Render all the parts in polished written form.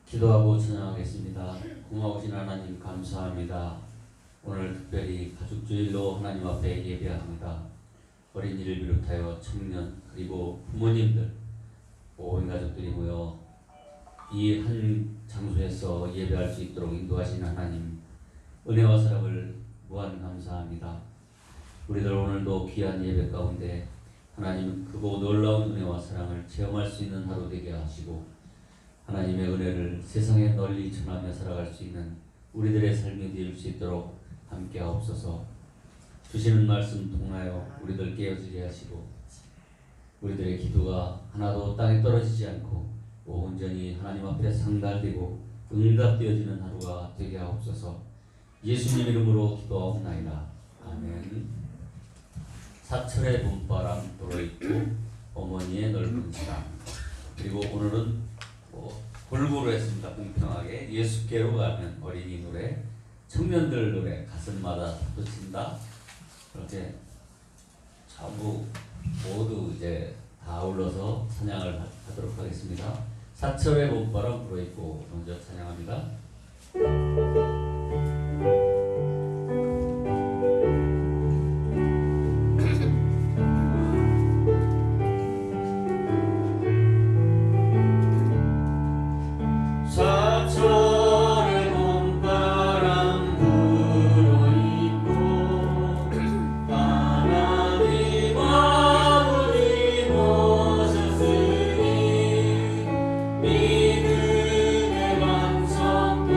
기도하고 찬양하겠습니다. 고마우신 하나님 감사합니다. 오늘 특별히 가족주일로 하나님 앞에 예배합니다. 어린이를 비롯하여 청년 그리고 부모님들 온 가족들이 모여 이 한 장소에서 예배할 수 있도록 인도하신 하나님 은혜와 사랑을 무한 감사합니다. 우리들 오늘도 귀한 예배 가운데 하나님 크고 놀라운 은혜와 사랑을 체험할 수 있는 하루 되게 하시고 하나님의 은혜를 세상에 널리 전하며 살아갈 수 있는 우리들의 삶이 되어 수 있도록 함께 하옵소서. 주시는 말씀 통하여 우리들 깨어지게 하시고 우리들의 기도가 하나도 땅에 떨어지지 않고 온전히 하나님 앞에 상달되고 응답되어지는 하루가 되게 하옵소서. 예수님 이름으로 기도하옵나이다. 아멘. 사철의 봄바람 불어있고 어머니의 넓은 사랑. 그리고 오늘은 골고루 했습니다. 공평하게 예수께로 가면 어린이 노래, 청년들 노래, 가슴마다 돋친다. 그렇게 전부 모두 이제 다 아울러서 찬양을 하도록 하겠습니다. 사철의 봄바람 불어있고 먼저 찬양합니다. 믿음의 완성도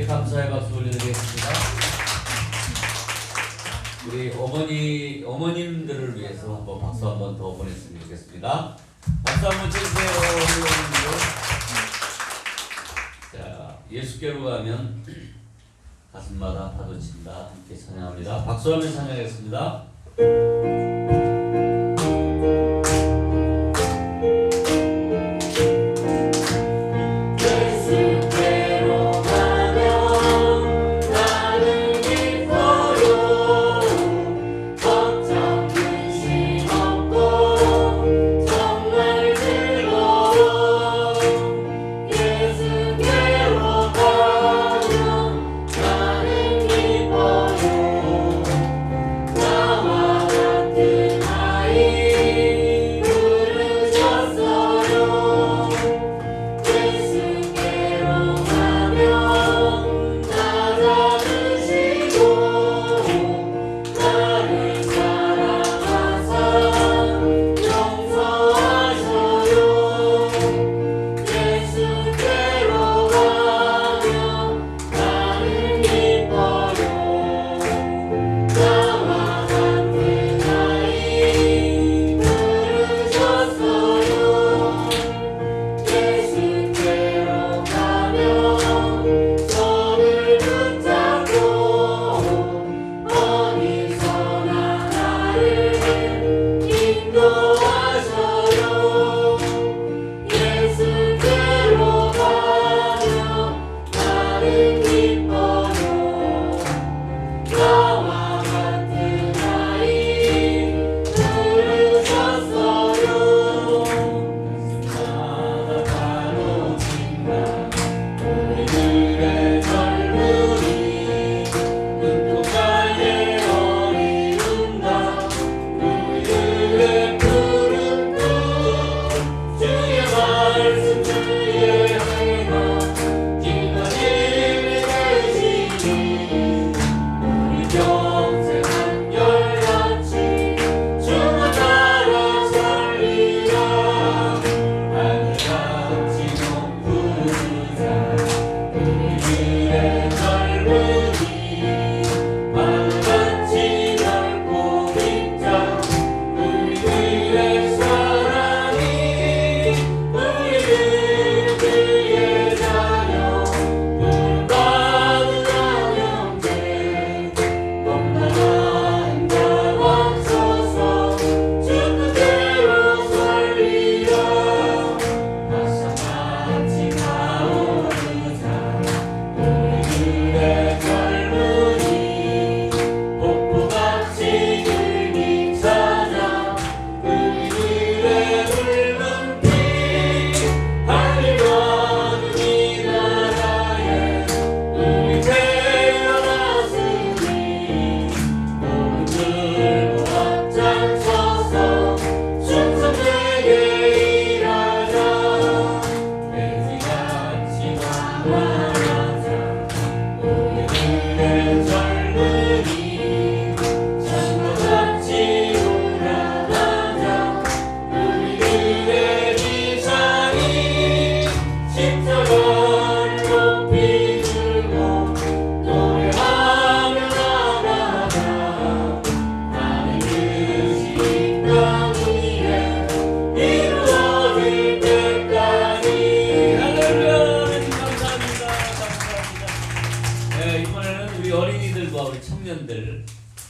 감사의 박수 올려드리겠습니다. 우리 어머님들을 위해서 한번 박수 한번 더 보냈으면 좋겠습니다. 박수 한번 쳐주세요. 자, 예수께로 가면 가슴마다 파도친다. 함께 찬양합니다. 박수하면 찬양하겠습니다.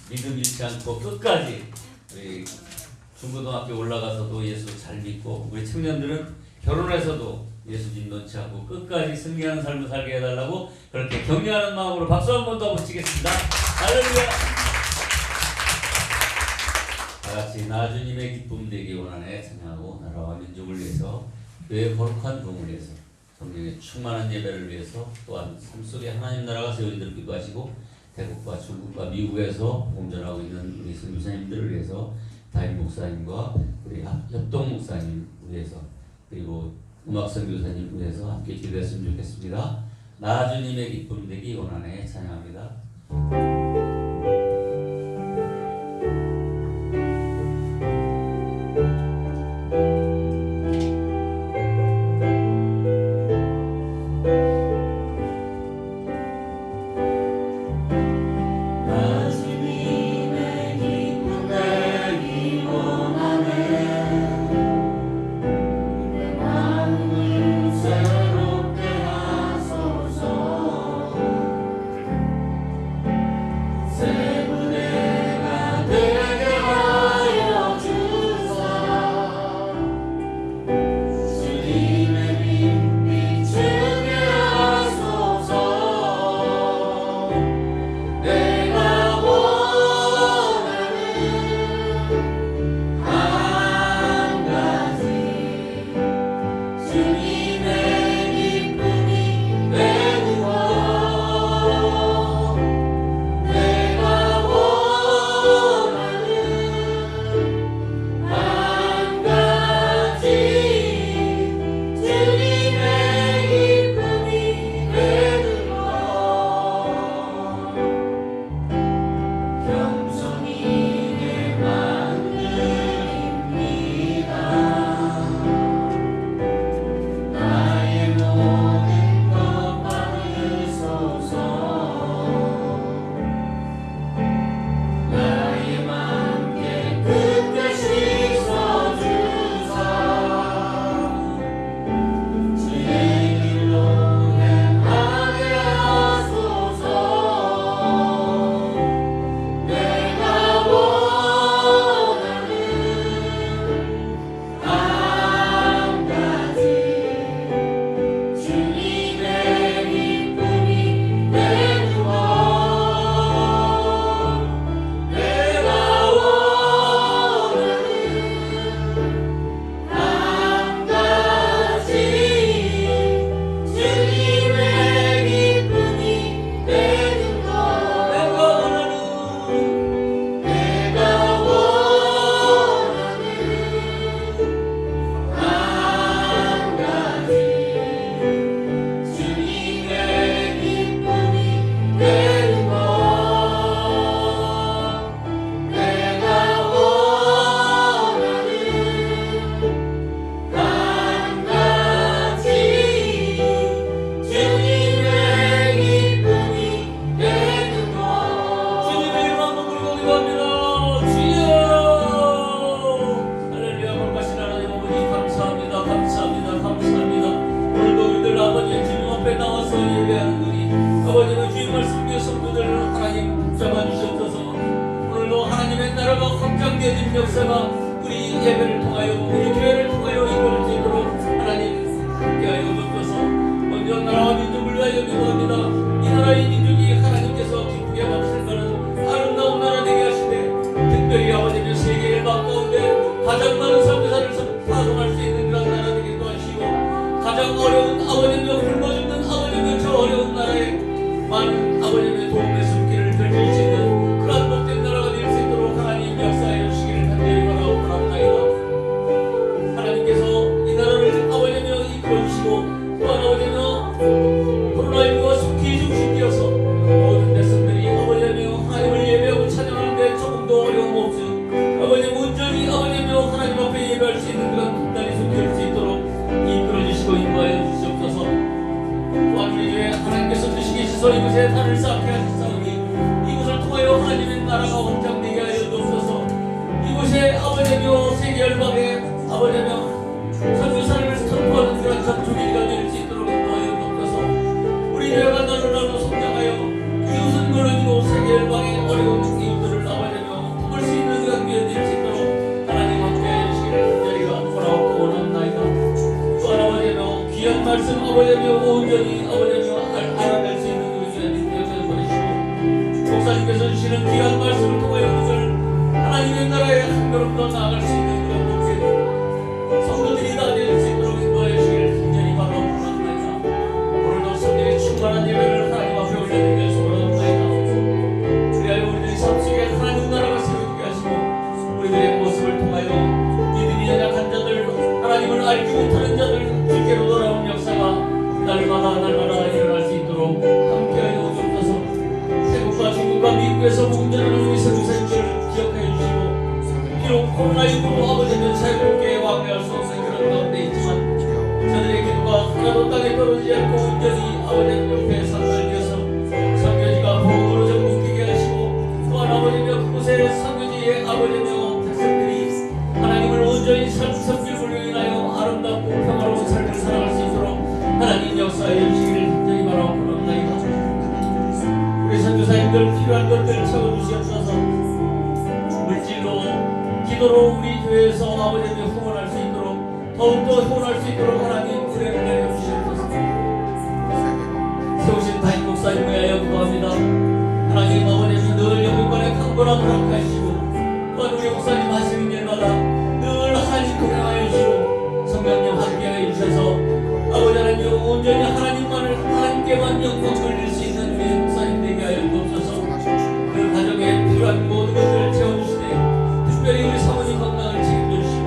믿음 잃지 않고 끝까지 우리 중고등학교 올라가서도 예수 잘 믿고 우리 청년들은 결혼해서도 예수님 놓지 않고 끝까지 승리하는 삶을 살게 해달라고 그렇게 격려하는 마음으로 박수 한 번 더 붙이겠습니다. 할렐루야. 다같이 나 주님의 기쁨 되기 원하네 찬양하고 나라와 민족을 위해서 그의 거룩한 도움을 위해서 성령의 충만한 예배를 위해서 또한 삶 속에 하나님 나라가 세워지도록 기도하시고 태국과 중국과 미국에서 공전하고 있는 우리 선교사님들을 위해서 다임 목사님과 우리 협동 목사님 위해서 그리고 음악 선교사님 위해서 함께 기도했으면 좋겠습니다. 나 주님의 기쁨 되기 원하네 찬양합니다. 이곳에 단을 쌓게 하셨사오니 이곳을 통하여 하나님의 나라가 확장되게 하여 주옵소서. 이곳에 아버지며 세계 열방에 아버지며 선교사를 선포하는 그런 전투기가 될 수 있도록 인도하여 주옵소서. 우리 교회가 나누나로 성장하여 이웃은 물론이고 세계 열방의 어려운 이웃들을 아버지며 품을 수 있는 그런 기회 될 수 있도록 하나님 함께하여 주시기를 저희가 돌아오고 원합나이다. 또한 아버지며 귀한 말씀 아버지며 온전히 아버지며 알아낼 수 있는 목사님께서 주시는 귀한 말씀을 통하여 그것을 하나님의 나라에 한 걸음 더 나아갈 수 있는 그런 목소리 성도들이 다 될 수 있도록 인도하여 주시기를 간절히 바라옵나이다. 기도로 우리 교회에서 아버지의 후원할 수 있도록 더욱더 후원할 수 있도록 하나님 은혜를 내려주시옵소서. 세우신 담임 목사님 위하여 기도합니다. 하나님 아버지는 늘 영육간에 강건한 허락하시고 또한 우리 목사님 하시는 일마다 늘 하나님 동행하여 주시고 성령님 함께하여 주셔서 아버지 하나님 온전히 하나님께만 영광 돌릴 수 있는 우리 목사님 되게 하여 주옵소서. 그 가정에 필요한 모든 것들을 채워주시되 특별히 우리 사모님 건강을 책임져 주시고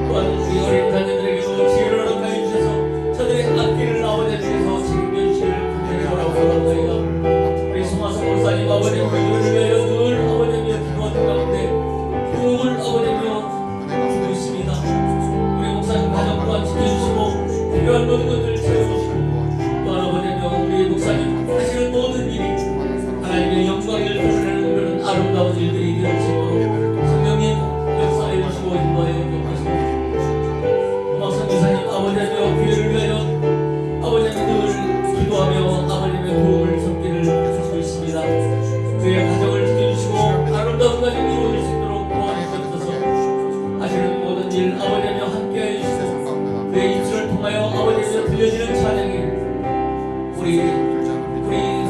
또한 우리 어린 자녀들에게도 지혜를 허락하여 주셔서 저들의 앞길을 아버지께서 책임져 주시기를 간절히 바라옵나이다. 우리 송하성 목사님 아버지 우리를 위하여 늘 아버지며 기도하는 가운데 늘 아버지며 주고 있습니다. 우리 목사님 가정 또한 지켜주시고 필요한 모든 것들을 채워주시고 또한 아버지며 우리 목사님 하시는 모든 일이 하나님의 영광을 드러내는 그런 아름다운 일들이 될 수 있도록 성령님 역사해 주시고 인도하여 주옵소서. 고맙습니다. 목사님 아버지며 기회를 위하여 아버지며 늘 기도하며 아버지의 도움을 섬기를 하고 있습니다. 그의 가정을 지켜주시고 아름다운 가정이 이루어질 수 있도록 도와주시옵소서. 하시는 모든 일 아버지며 함께하여 주시고 그의 입술을 통하여 아버지며 들려지는 찬양이 우리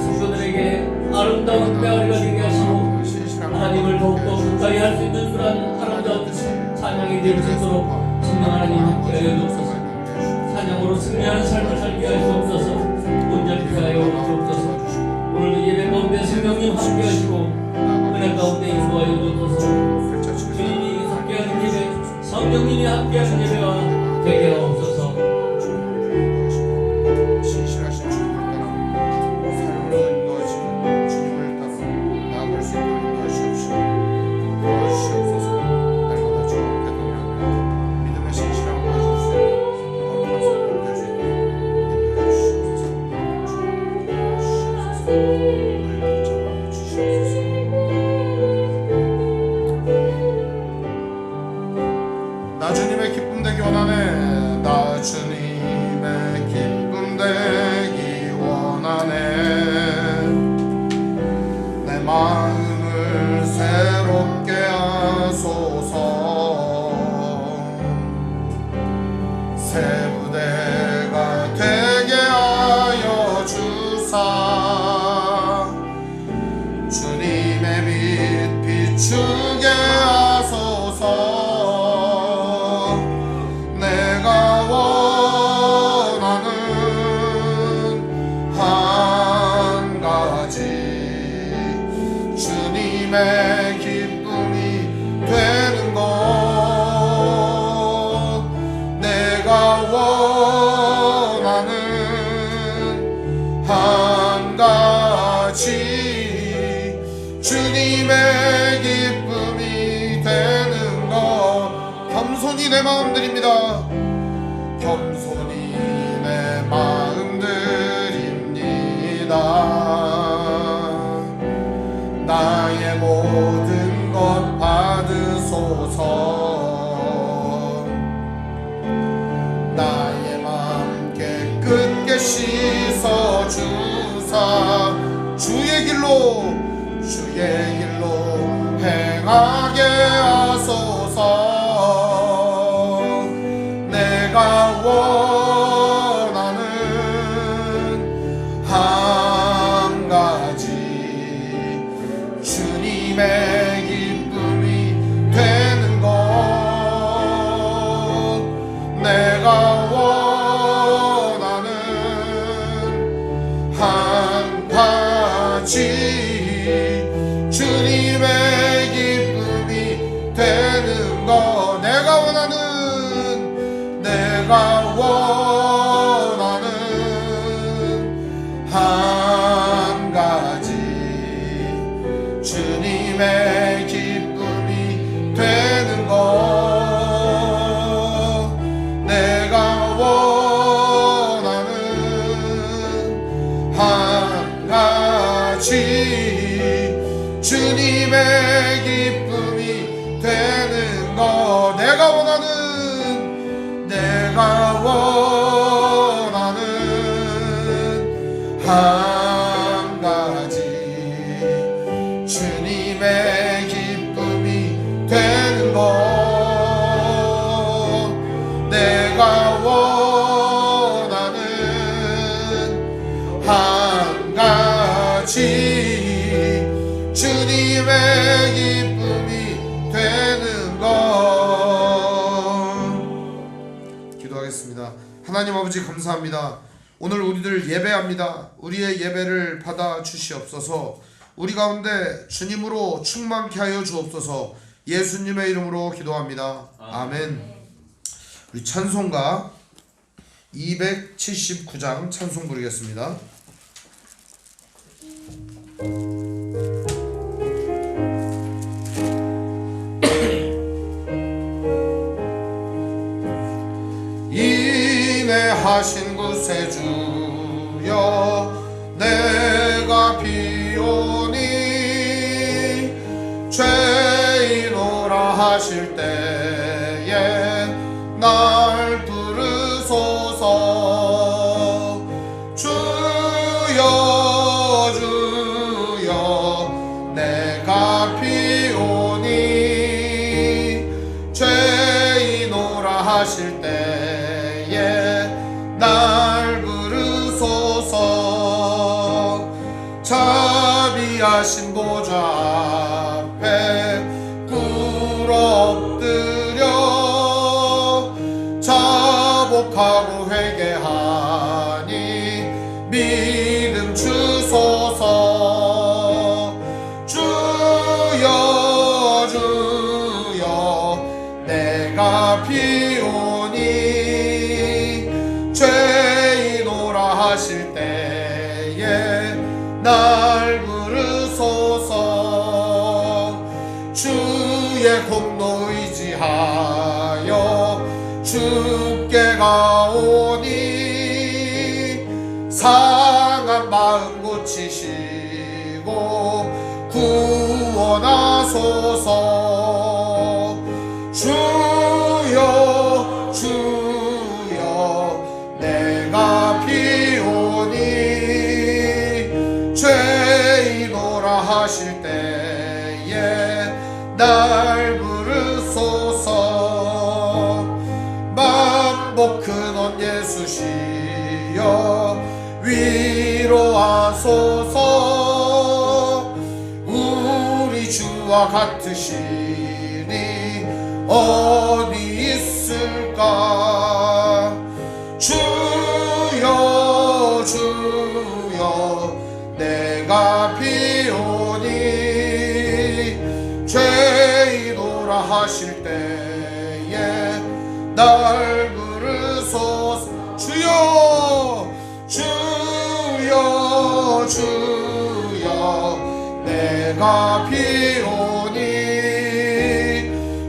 성도들에게 아름다운 메아리가 되게 하시고 하나님을 더욱더 가까이 할 수 있는 그런 아름다운 찬양이 될 수 있도록 성령 하나님 함께하여 주옵소서. 찬양으로 승리하는 삶을 살게 하시옵소서. 온전히 하여 주옵소서. 오늘도 예배 가운데 성령님 함께하시고 은혜 가운데 인도하여 주옵소서. 주님이 함께하는 예배 성령님이 함께하는 예배가 되게 하옵소서. 신실하신 주님을 따라 삶으로 인도하시고 주님을 따라 나아갈 수 있도록 인도하시옵시고 도와주시옵소서. 날마다 주 앞에 동행하며 믿음의 신실함을 가질 수 있는 거룩한 삶을 될 수 있도록 인도해 주시옵소서. 주옵소서. 우리를 잡아 주시옵소서. 나 주님의 기쁨 되기 원하네. 나 주님의 기쁨 되기 원하네. 내 마음을 새롭게 하소서. 새 부대가 되게 하여 주사. 주님의 빛 비추게 하소서. 내가 원하는 한 가지 주님의 기쁨이 되는 것. 내가 원하는 한 가지 주님의 기쁨이 되는 것. 겸손히 내 마음 드립니다. 겸손히 내 마음 드립니다. 나의 모든 것 받으소서. 나의 마음 깨끗게 씻어주사. 주의 길로 행하게 하소서. 내가 원하는 한 가지 주님의 기쁨이 되는 것. 내가 원하는 한 가지 주님의 기쁨이 되는 것. 내가 원하는 한 가지 주님의 기쁨이 되는 것. 내가 원하는 한 가지 주님의 기쁨이 되는 것. 내가 원하는 한 가지 주님의 기쁨이 되는 것. 주님의 기쁨이 되는 것. 기도하겠습니다. 하나님 아버지 감사합니다. 오늘 우리들 예배합니다. 우리의 예배를 받아 주시옵소서. 우리 가운데 주님으로 충만케 하여 주옵소서. 예수님의 이름으로 기도합니다. 아멘. 우리 찬송가 279장 찬송 부르겠습니다. 인내하신 구세주여 내가 비오니 죄인오라 하실 때에 날 부르소서. 주여 주여 내가 비오니 죄인오라 하실 때에 날 부르소서. 자비하신 보좌 앞에 꿇어 엎드려 자복하고 회개하니 믿음 주소서. 주여 주여 내가 비오니 죄인오라 하실 때에 날 부르소서. 주의 공로 의지하여 주께 가오니 상한 마음 고치시고 구원하소서. 주여 주여 내가 비오니 죄인오라 하실 때에 날 부르소서. 만복 근원 예수시여 위로하소서. 우리 주와 같으시니 어디 있을까. 주여 주여 내가 비오니 죄인오라 하실 때에 날 부르소서. 주여 주여 주여 내가 비오니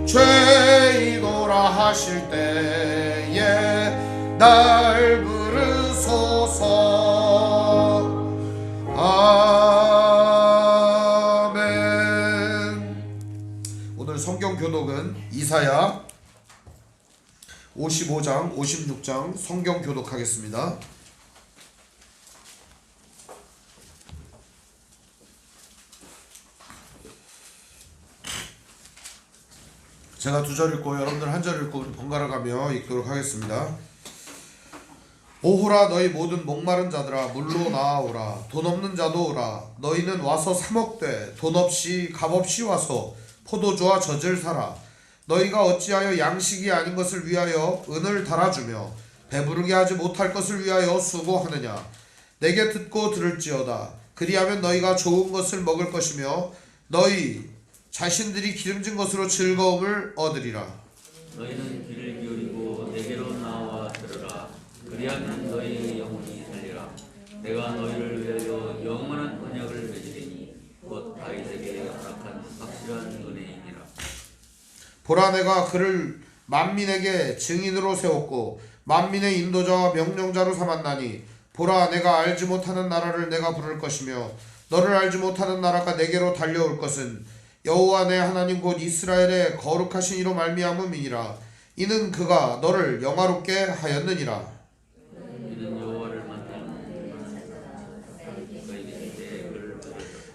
죄인오라 하실 때에 날 부르소서. 아멘. 오늘 성경 교독은 이사야 55장 56장 성경 교독하겠습니다. 제가 두 절 읽고 여러분들 한 절 읽고 번갈아 가며 읽도록 하겠습니다. 오호라 너희 모든 목마른 자들아 물로 나아오라. 돈 없는 자도 오라. 너희는 와서 사 먹되 돈 없이 값 없이 와서 포도주와 젖을 사라. 너희가 어찌하여 양식이 아닌 것을 위하여 은을 달아주며 배부르게 하지 못할 것을 위하여 수고하느냐. 내게 듣고 들을지어다. 그리하면 너희가 좋은 것을 먹을 것이며 너희 자신들이 기름진 것으로 즐거움을 얻으리라. 너희는 귀를 기울이고 내게로 나와 들으라. 그리하면 너희의 영혼이 살리라. 내가 너희를 위하여 영원한 언약을 맺으리니 곧 다윗에게 허락한 확실한 은혜이니라. 보라 내가 그를 만민에게 증인으로 세웠고 만민의 인도자와 명령자로 삼았나니 보라 내가 알지 못하는 나라를 내가 부를 것이며 너를 알지 못하는 나라가 내게로 달려올 것은 여호와 내 하나님 곧 이스라엘의 거룩하신 이로 말미암음이니라. 이는 그가 너를 영화롭게 하였느니라. 이는 여호와를 만나는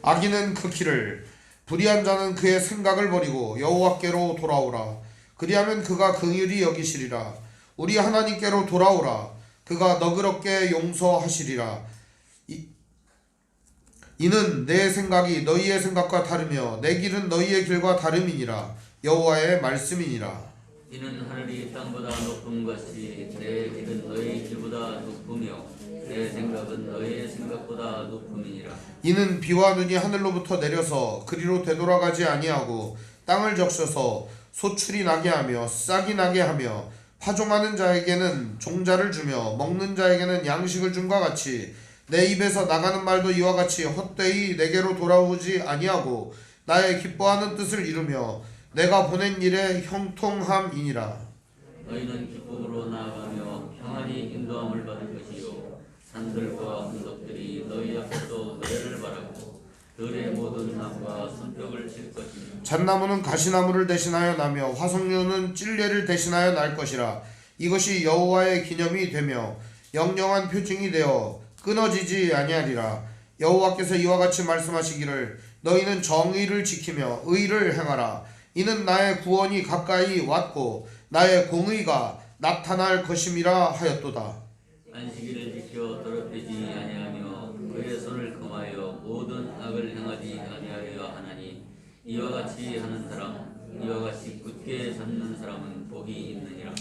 악인은 그 길을 불의한 자는 그의 생각을 버리고 여호와께로 돌아오라. 그리하면 그가 긍휼히 여기시리라. 우리 하나님께로 돌아오라. 그가 너그럽게 용서하시리라. 이는 내 생각이 너희의 생각과 다르며 내 길은 너희의 길과 다름이니라. 여호와의 말씀이니라. 이는 하늘이 땅보다 높은 것이 내 길은 너희 길보다 높으며 내 생각은 너희의 생각보다 높음이니라. 이는 비와 눈이 하늘로부터 내려서 그리로 되돌아가지 아니하고 땅을 적셔서 소출이 나게 하며 싹이 나게 하며 파종하는 자에게는 종자를 주며 먹는 자에게는 양식을 줌과 같이 내 입에서 나가는 말도 이와 같이 헛되이 내게로 돌아오지 아니하고 나의 기뻐하는 뜻을 이루며 내가 보낸 일의 형통함이니라. 너희는 기쁨으로 나아가며 평안히 인도함을 받을 것이요 산들과 언덕들이 너희 앞에서 너희를 바라고 들의 모든 나무가 손뼉을 칠 것이니 잣나무는 가시나무를 대신하여 나며 화석류는 찔레를 대신하여 날 것이라. 이것이 여호와의 기념이 되며 영영한 표징이 되어 끊어지지 아니하리라. 여호와께서 이와 같이 말씀하시기를 너희는 정의를 지키며 의를 행하라. 이는 나의 구원이 가까이 왔고 나의 공의가 나타날 것임이라 하였도다. 안식일을 지켜 더럽히지 아니하며 그의 손을 금하여 모든 악을 행하지 아니하려 하나니 이와 같이 하는 사람 이와 같이 굳게 잡는 사람은 복이 있느니라.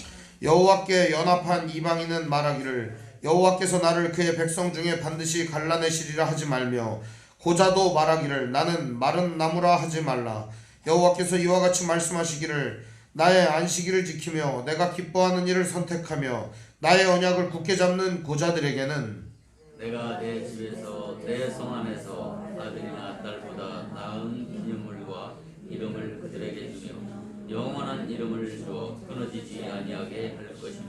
여호와께 연합한 이방인은 말하기를 여호와께서 나를 그의 백성 중에 반드시 갈라내시리라 하지 말며 고자도 말하기를 나는 마른 나무라 하지 말라. 여호와께서 이와 같이 말씀하시기를 나의 안식일을 지키며 내가 기뻐하는 일을 선택하며 나의 언약을 굳게 잡는 고자들에게는 내가 내 집에서 내 성 안에서 아들이나 딸보다 나은 기념물과 이름을 그들에게 주며 영원한 이름을 주어 끊어지지 아니하게 할 것이며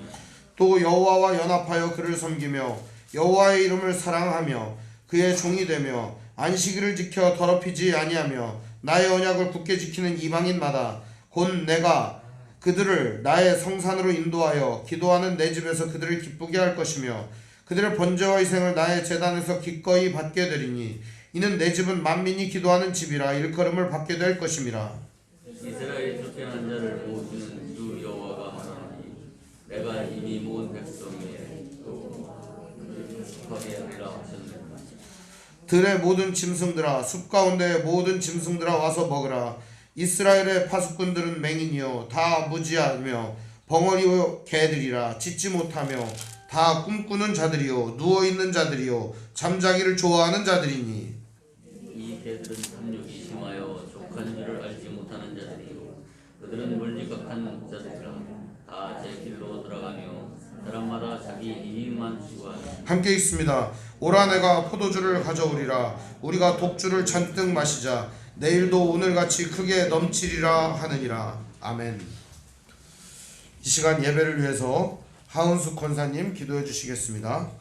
또 여호와와 연합하여 그를 섬기며 여호와의 이름을 사랑하며 그의 종이 되며 안식일을 지켜 더럽히지 아니하며 나의 언약을 굳게 지키는 이방인마다 곧 내가 그들을 나의 성산으로 인도하여 기도하는 내 집에서 그들을 기쁘게 할 것이며 그들의 번제와 희생을 나의 제단에서 기꺼이 받게 되리니 이는 내 집은 만민이 기도하는 집이라 일컬음을 받게 될 것임이라. 이스라엘 쫓겨난 자를 모으시는 주 여호와가 말하노니 내가 이미 모은 백성에게 또 축하게 하리라 하셨느니라. 들의 모든 짐승들아 숲 가운데의 모든 짐승들아 와서 먹으라. 이스라엘의 파수꾼들은 맹인이요 다 무지하며 벙어리요 개들이라. 짖지 못하며 다 꿈꾸는 자들이요 누워있는 자들이요 잠자기를 좋아하는 자들이니 이 개들은 탐욕이 심하여 족한 줄을 알지 못하는 자들이요 그들은 물리각한 자들이라. 다 제 길로 돌아가며 사람마다 자기 이익만 추구하니 함께 있습니다. 오라 내가 포도주를 가져오리라. 우리가 독주를 잔뜩 마시자. 내일도 오늘같이 크게 넘치리라 하느니라. 아멘. 이 시간 예배를 위해서 하은숙 권사님 기도해 주시겠습니다.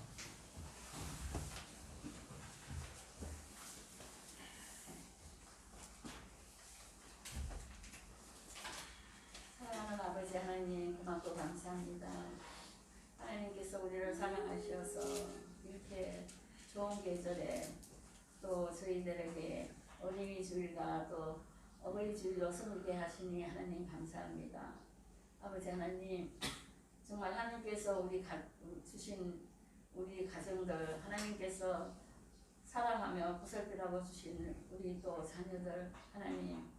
사랑하는 아버지 하나님 고맙고 감사합니다. 하나님께서 우리를 사랑하셔서 이렇게 좋은 계절에 또 저희들에게 어린이 주일과 또 어버이 주일로 섬기게 하시니 하나님 감사합니다. 아버지 하나님 정말 하나님께서 주신 우리 가정들 하나님께서 사랑하며 보살피라고 주신 우리 또 자녀들 하나님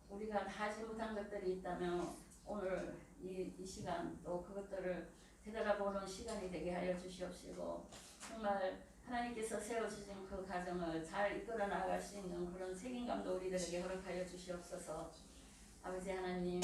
우리가 다 하지 못한 것들이 있다면 오늘 이 시간 또 그것들을 되돌아보는 시간이 되게 하여 주시옵시고 정말 하나님께서 세워주신 그 가정을 잘 이끌어 나갈 수 있는 그런 책임감도 우리들에게 허락하여 주시옵소서. 아버지 하나님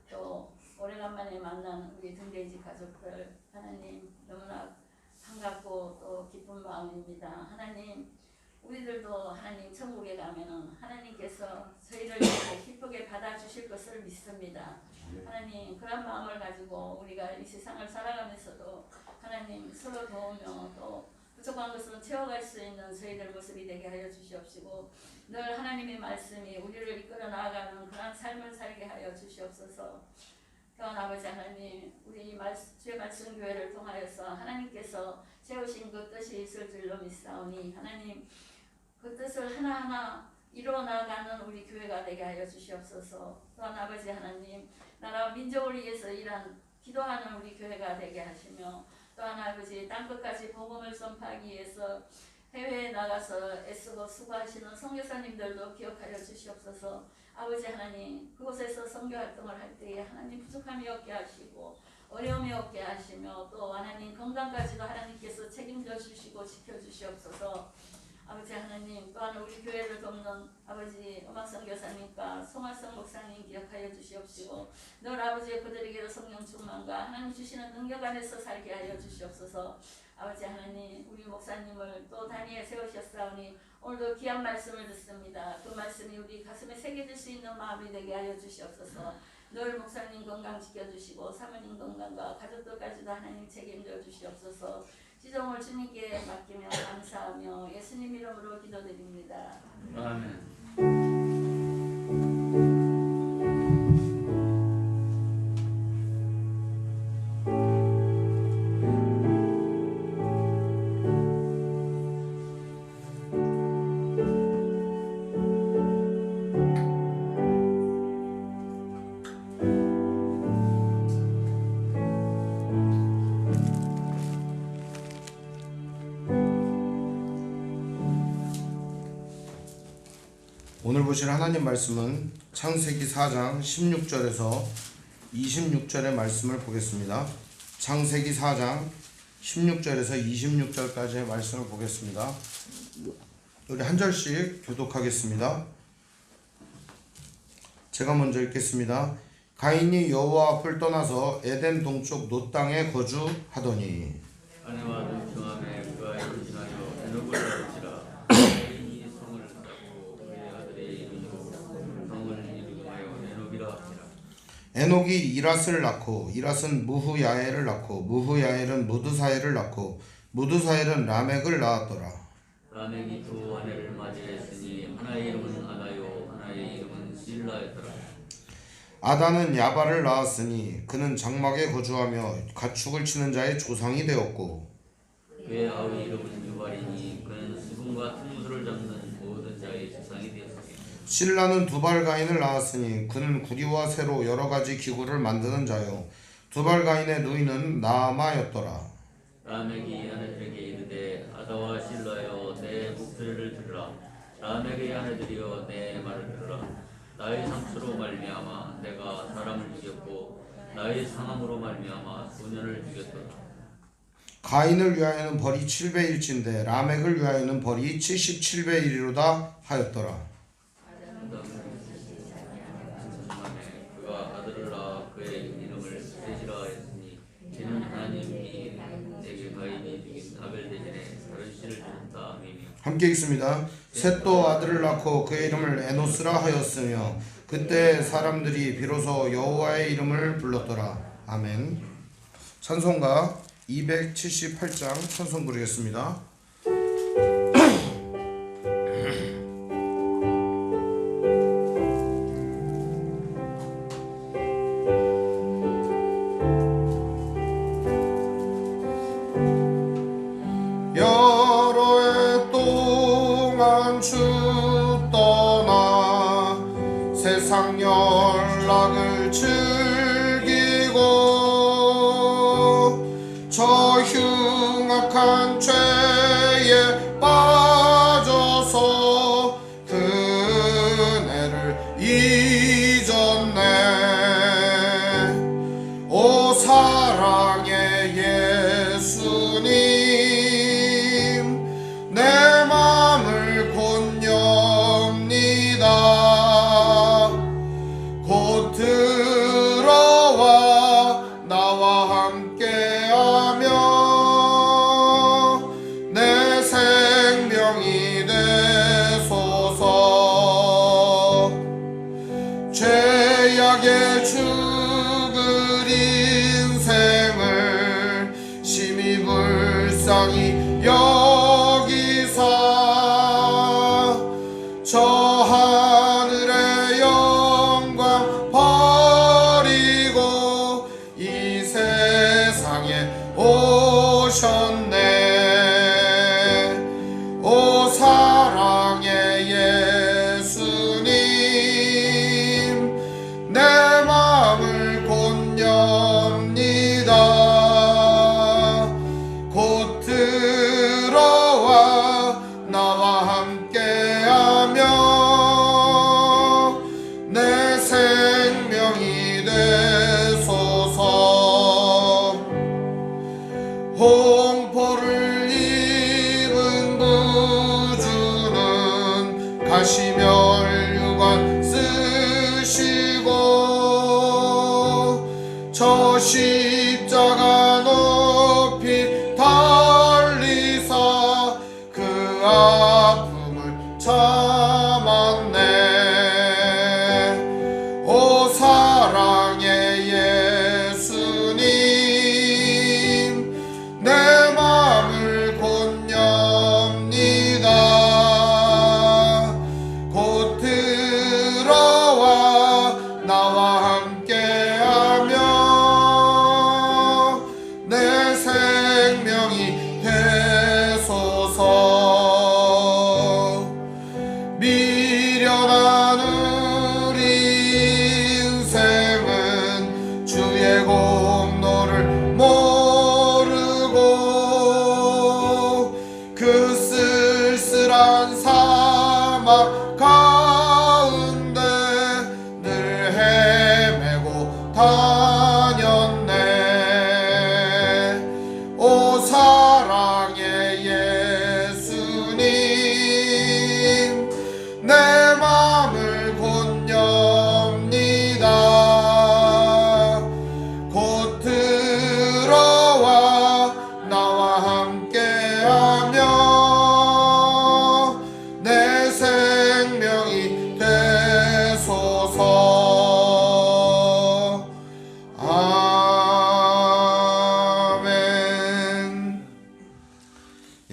또 오래간만에 만난 우리 등대지 가족들 하나님 너무나 반갑고 또 기쁜 마음입니다. 하나님 우리들도 하나님 천국에 가면은 하나님께서 저희를 이렇게 기쁘게 받아주실 것을 믿습니다. 하나님 그런 마음을 가지고 우리가 이 세상을 살아가면서도 하나님 서로 도우며 또 부족한 것을 채워갈 수 있는 저희들 모습이 되게 하여 주시옵시고 늘 하나님의 말씀이 우리를 이끌어 나아가는 그런 삶을 살게 하여 주시옵소서. 또한 아버지 하나님 우리 주의 말씀 교회를 통하여서 하나님께서 세우신 그 뜻이 있을 줄로 믿사오니 하나님 그 뜻을 하나하나 이루어 나가는 우리 교회가 되게 하여 주시옵소서. 또한 아버지 하나님 나라와 민족을 위해서 기도하는 우리 교회가 되게 하시며 또한 아버지 땅끝까지 복음을 선포하기 위해서 해외에 나가서 애쓰고 수고하시는 선교사님들도 기억하여 주시옵소서. 아버지 하나님, 그곳에서 선교 활동을 할 때에 하나님 부족함이 없게 하시고 어려움이 없게 하시며 또 하나님 건강까지도 하나님께서 책임져 주시고 지켜주시옵소서. 아버지 하나님, 또한 우리 교회를 돕는 아버지 음악선교사님과 송하성 목사님 기억하여 주시옵시고 늘 아버지 그들에게도 성령 충만과 하나님 주시는 능력 안에서 살게 하여 주시옵소서. 아버지 하나님, 우리 목사님을 또 단위에 세우셨사오니 오늘도 귀한 말씀을 듣습니다. 그 말씀이 우리 가슴에 새겨질 수 있는 마음이 되게 하여 주시옵소서. 늘 목사님 건강 지켜주시고 사모님 건강과 가족들까지도 하나님 책임져 주시옵소서. 지정을 주님께 맡기며 감사하며 예수님 이름으로 기도드립니다. 아멘. 오늘 보실 하나님 말씀은 창세기 4장 16절에서 26절의 말씀을 보겠습니다. 창세기 4장 16절에서 26절까지의 말씀을 보겠습니다. 우리 한 절씩 교독하겠습니다. 제가 먼저 읽겠습니다. 가인이 여호와 앞을 떠나서 에덴 동쪽 놋 땅에 거주하더니 아내와 동청함에 그가 임신하여 에녹을 낳을지라. 가인이 성을 낳고 그의 아들의 이름으로 성을 이름하여 에녹이라 하니라. 에녹이 이랏을 낳고 이랏은 무후야엘을 낳고 무후야엘은 무드사엘을 낳고 무드사엘은 라멕을 낳았더라. 라멕이 두 아내를 맞이했으니 하나의 이름은 아다요 하나의 이름은 실라였더라. 아다는 야발을 낳았으니 그는 장막에 거주하며 가축을 치는 자의 조상이 되었고 그의 아우의 이름은 유발이니 그는 수금과 틈무술을 잡는 모든 자의 조상이 되었으니 실라는 두발가인을 낳았으니 그는 구리와 새로 여러 가지 기구를 만드는 자요 두발가인의 누이는 나아마였더라. 라멕이 아내들에게 이르되 아다와 실라여 내 목소리를 들으라. 라멕의 아내들이여 내 말을 들으라. 나의 상수로 말미암아 내가 사람을 죽였고 나의 상함으로 말미암아 소년을 죽였더라. 가인을 위하여는 벌이 7배일진데 라멕을 위하여는 벌이 77배이리로다 하였더라. 그가 아들을 낳아 그의 이름을 셋이라 하였으니 이는 하나님이 내게 가인이 죽인 아벨 대신에 다른 씨를 주셨다. 아멘이며. 함께 읽습니다. 셋도 아들을 낳고 그의 이름을 에노스라 하였으며 그때 사람들이 비로소 여호와의 이름을 불렀더라. 아멘. 찬송가 278장 찬송 부르겠습니다. 여러 해 동안 주 떠나 세상 연락을 즐기고 저 흉악한 죄에 빠져서 그네를 잊었네. 오 사랑의 예수님 내 맘을 곧 엽니다. 곧 하시며 혈관 쓰시고 저 십자가 높이 달리사 그 아픔을 참았네. 오 사랑의 예수님 내 맘을 곧 엽니다. 곧 들어와 나와 함께하며 내 생명이 되소서. 미련한 우리 인생은 주의 공로를 모르고 그 쓸쓸한 사막 가운데 늘 헤매고 다녔네. 오 사랑의 예수님 내 맘을 곧 엽니다. 곧 들어와 나와 함께하며 내 생명이 되소서. 아멘.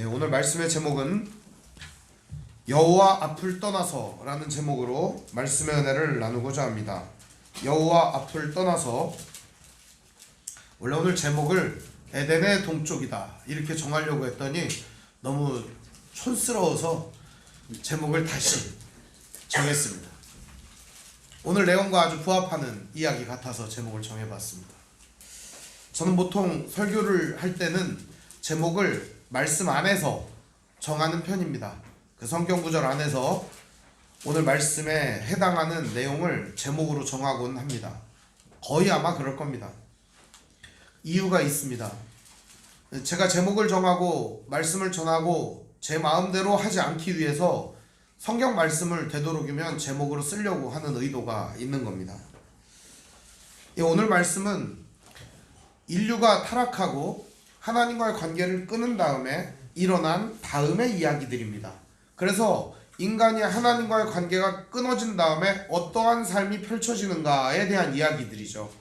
오늘 말씀의 제목은 여호와 앞을 떠나서 라는 제목으로 말씀의 은혜를 나누고자 합니다. 여호와 앞을 떠나서. 원래 오늘 제목을 에덴의 동쪽이다 이렇게 정하려고 했더니 너무 촌스러워서 제목을 다시 정했습니다. 오늘 내용과 아주 부합하는 이야기 같아서 제목을 정해봤습니다. 저는 보통 설교를 할 때는 제목을 말씀 안에서 정하는 편입니다. 그 성경 구절 안에서 오늘 말씀에 해당하는 내용을 제목으로 정하곤 합니다. 거의 아마 그럴 겁니다. 이유가 있습니다. 제가 제목을 정하고 말씀을 전하고 제 마음대로 하지 않기 위해서 성경 말씀을 되도록이면 제목으로 쓰려고 하는 의도가 있는 겁니다. 오늘 말씀은 인류가 타락하고 하나님과의 관계를 끊은 다음에 일어난 다음의 이야기들입니다. 그래서 인간이 하나님과의 관계가 끊어진 다음에 어떠한 삶이 펼쳐지는가에 대한 이야기들이죠.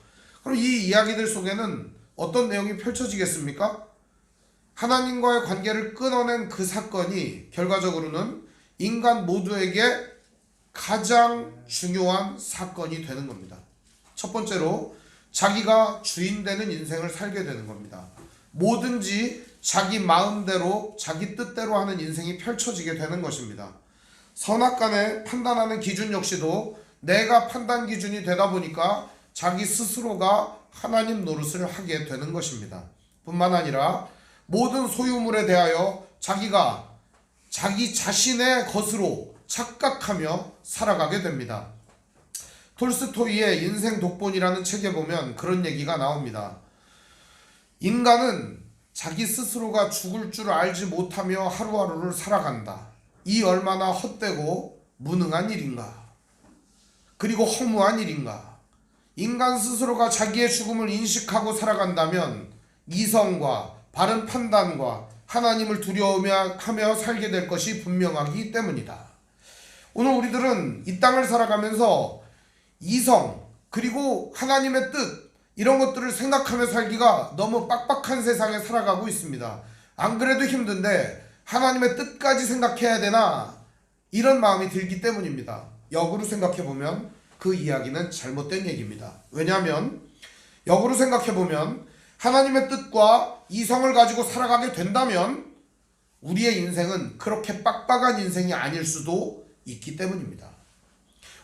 그럼 이 이야기들 속에는 어떤 내용이 펼쳐지겠습니까? 하나님과의 관계를 끊어낸 그 사건이 결과적으로는 인간 모두에게 가장 중요한 사건이 되는 겁니다. 첫 번째로 자기가 주인 되는 인생을 살게 되는 겁니다. 뭐든지 자기 마음대로 자기 뜻대로 하는 인생이 펼쳐지게 되는 것입니다. 선악간에 판단하는 기준 역시도 내가 판단 기준이 되다 보니까 자기 스스로가 하나님 노릇을 하게 되는 것입니다. 뿐만 아니라 모든 소유물에 대하여 자기가 자기 자신의 것으로 착각하며 살아가게 됩니다. 톨스토이의 인생 독본이라는 책에 보면 그런 얘기가 나옵니다. 인간은 자기 스스로가 죽을 줄 알지 못하며 하루하루를 살아간다. 이 얼마나 헛되고 무능한 일인가. 그리고 허무한 일인가. 인간 스스로가 자기의 죽음을 인식하고 살아간다면 이성과 바른 판단과 하나님을 두려워하며 살게 될 것이 분명하기 때문이다. 오늘 우리들은 이 땅을 살아가면서 이성 그리고 하나님의 뜻 이런 것들을 생각하며 살기가 너무 빡빡한 세상에 살아가고 있습니다. 안 그래도 힘든데 하나님의 뜻까지 생각해야 되나 이런 마음이 들기 때문입니다. 역으로 생각해보면 그 이야기는 잘못된 얘기입니다. 왜냐하면 역으로 생각해보면 하나님의 뜻과 이성을 가지고 살아가게 된다면 우리의 인생은 그렇게 빡빡한 인생이 아닐 수도 있기 때문입니다.